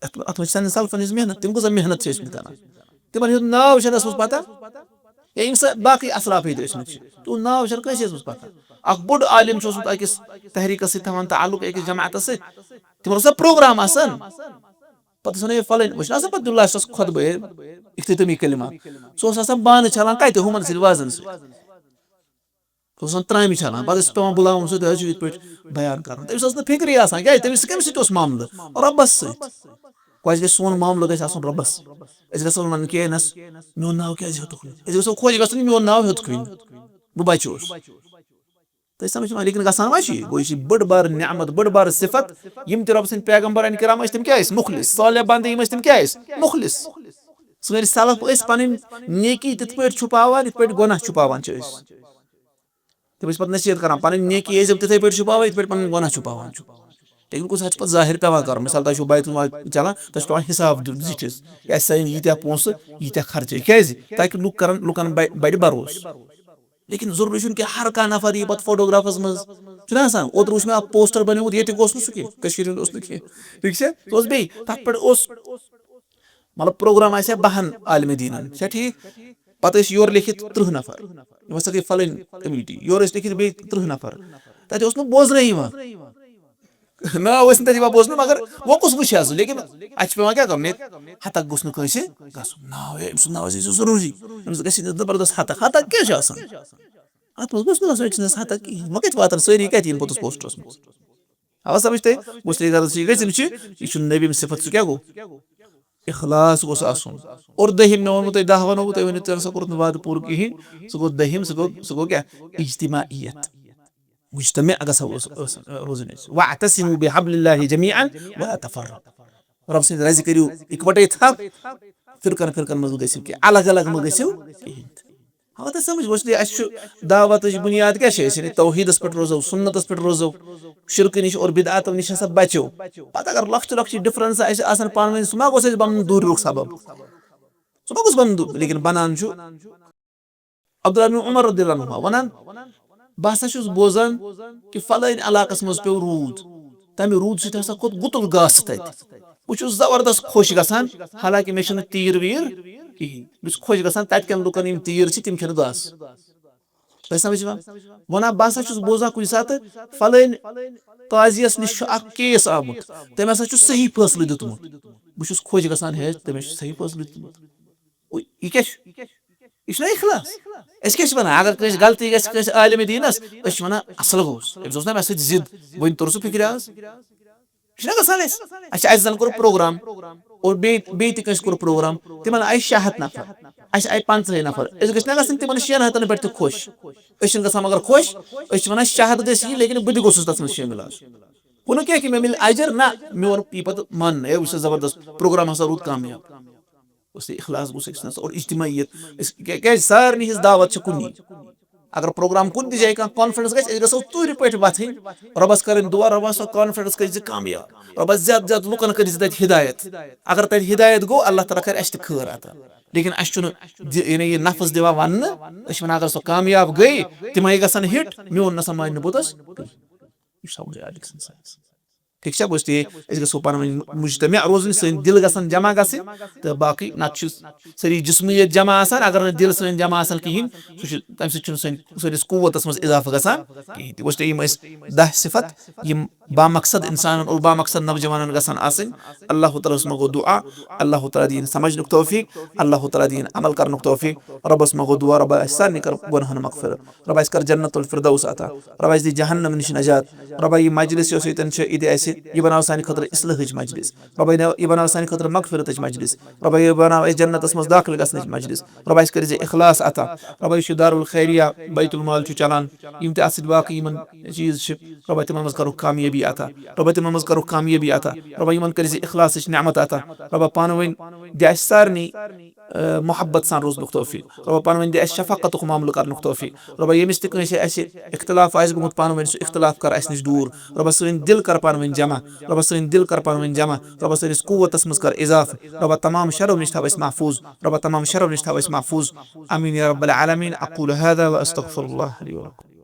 अत सन सल्फन इज मेहनत तिम को मेहनत छ इसमें करना तिमन नाव छनस पता या इम बाकी असलाफ दसमत तो नाव छन कैसे पता अक बोड आलिम छ अकिस तहरीक से थवन ताल्लुक अकिस जमात से तिमन सब प्रोग्राम आसन पता सने फलन वछ आसन अब्दुल्लाह सस खुतबा इख्तितामी कलिमा सो आसन बान चलान कते हुमन सिल वाजन से तो सन त्रामी चलान बस पेवन बुलावन सो दज इत पे बयान करन तमिस न फिक्री आसन क्या तमिस कम सित मामला रब्बस से क्वाज के सोन मामला गस आसन रब्बस इस गसन मन के नस मोन नाव क्या जतो इस गसन खोज गसन मोन नाव हत क्विन बु बचोस तो समझ में लेकिन गसान मा गो बड़ बार नियामत बड़ बार सिफत यम ते रब सन पैगंबर किराम तम क्या मुखलिस साले बंदे यम तम क्या मुखलिस सारी सलफ पन नेकी तित पे छुपावान इत पे गुनाह छुपावान तम पे नसीहत करान पन नेकी तिथे पे छुपावान इत पे पन गुनाह छुपावान लेकिन कुछ पे जाहिर पेवान कर मिसाल तुम बैतुल माल चलान तुम पे हिसाब जिटिस सन यीत्या पोंस यीत्या खर्चे क्या ताकि लुकन बड़ भरोस लेकिन जरूरी कि हर कह नफर यह पे फोटोग्राफस मज ओतर वो मे पोस्टर बनोत ये ठीक बे तथ पे मतलब प्रोग्राम आ 12 आलम दीन ठीक पत योर लिखित 30 नफर फलन कमेटी योर लिखित बे 30 नफर तत बोजन नाव बोजन मगर वो कुछ वुच लेकिन अत पे क्या कर हतक गोस नाव नाव जरूरी जबरदस्त हतक हतक क्या अत मज हतक वह कत वातान सारी कत पोतस पोस्टरस मज आवा समझते गुस्से यह नबी सिफत सह क्या गो इखलास गोस आसन और दहिम मे वो 10 वनो तुम वन सा कोर वाद पूर कहें सह गो दहिम सह गो क्या इज्तिमाइयत मुज्तमा रोजन वाअतसिमु बिहब्लिल्लाहि जमीअन वला तफर्रक़ू रब से राजी करियो इकवटे था फिरकन फिरकन मज गसिव कि अलग अलग मज गसिव हाँ तो समझ वो दावत बुनियाद क्या है तौहीदस पे रोजो सुन्नतस पे रोजो शिरक निश और बिदअत निश बचो पता अगर लक्ष लक्ष डिफरेंस आसान पान सह मा गोस बन दूर रुख सबब सह मा गोस बन लेकिन बनान अब्दुल्लाह बिन उमर रदियल्लाहु अन्हु वनान बह हसा बोजान कि फलान इलाकस मज पे रूद तमे रूद सह खोत गुतुल गास तत बह जबरदस्त खुश गसान हालांकि मे तीर वीर कहें खुश गसान तत्कन लुकन तीर तम खे गास तुम समझ वना बह हसा बोजान कुछ सात फलान काजियस निश केस आमुत तम हसा सही फैसले दितमुत बह खुश गसान है तम सही फैसले दितमुत यह क्या यह इखलास क्या अगर कस गलती गस आलिम दीनस वन असल गोस ना मे जिद वन तोर सह फिक्र आज गसान जन कोर प्रोग्राम और बे तस कोर प्रोग्राम तिमन आय 600 नफर अस आय 50 नफर गना गन तिमन 600 पे खुश गसान मगर खुश वन 600 गई लेकिन बह गोस तथ मे शामिल आज वो क्या कि मे मिल अजर ना मोन यह पे मन वह जबरदस्त प्रोग्राम हसा रूद कामयाब उस इखलास गोस और इज्तिमाइयत क्या सारे हिज दावत कुनी अगर प्रोग्राम कुन जाए कॉन्फ्रेंस गो तुर पे वथन रबस कर दुआ रबस कॉन्फ्रेंस कर कामयाब रबस ज्यादा ज्यादा लुकन कर हिदायत अगर तत हिदायत गो अल्लाह ताला कर खैर अता लेकिन यह नफस दिवा वन वन अगर सो कामयाब गई तम गसन हिट मोन नसा मान बोतस ठीक है बस गो पान मुजतमा रोजन सन दिल गसन जमा गसन तो बाकी नत सारी जिस्मियत जमा आसान अगर दिल सन जमा आसान कहें तम सस कुव्वतस मज इजाफा गसान कहें बस 10 सिफत यम बामकसद इंसान और बामकसद नौजवान गसान आसन अल्लाह ताला मगो दुआ अल्लाह ताला दीन समझनुक तौफीक अल्लाह ताला दीन अमल करनुक तौफीक रबस मगो दुआ रब सारनी कर गुनाहन मगफिरत रब कर जन्नतुल फिरदौस अता रब दी जहन्नम निश नजात रब यह मजलिस सतन इद यह बनाव सानि खतर इस्लाहच मजलिस रब्बा यह बनाव सानि खतर मगफिरतच मजलिस रब्बा यह बनाव जन्नतस मज दाखिल गसनच मजलिस रब्बा इस कर इखलास अता रब्बा यह दारुल खैरिया बैतुल माल चलान यम ते अत बाकी यमन चीज रब्बा तिमन मज करुख कामयाबी अता रब्बा तिमन मज करुख कामयाबी अता रब्बा यमन कर इखलासच नेमत अता रब्बा पान वन दे सारनी मोहब्बत सान रोजनुक तौफीक रब्बा पान वन दे शफकतुक मामल करनुक तौफीक रब्बा यमिस ते कंसे अस इख्तिलाफ आस गुमुत पान वन सु इख्तिलाफ कर अस निश दूर रब्बा सन दिल कर पान वन जमा रब्बा सन दिल कर पान वन जमा रब्बा सनिस कुव्वतस मज कर इजाफ रब्बा तमाम शर निश थव महफूज रब्बा तमाम शर निश थव महफूज आमीन या रब्बल आलमीन अक़ूलु हाज़ा व अस्तगफिरुल्लाह लि व लकुम।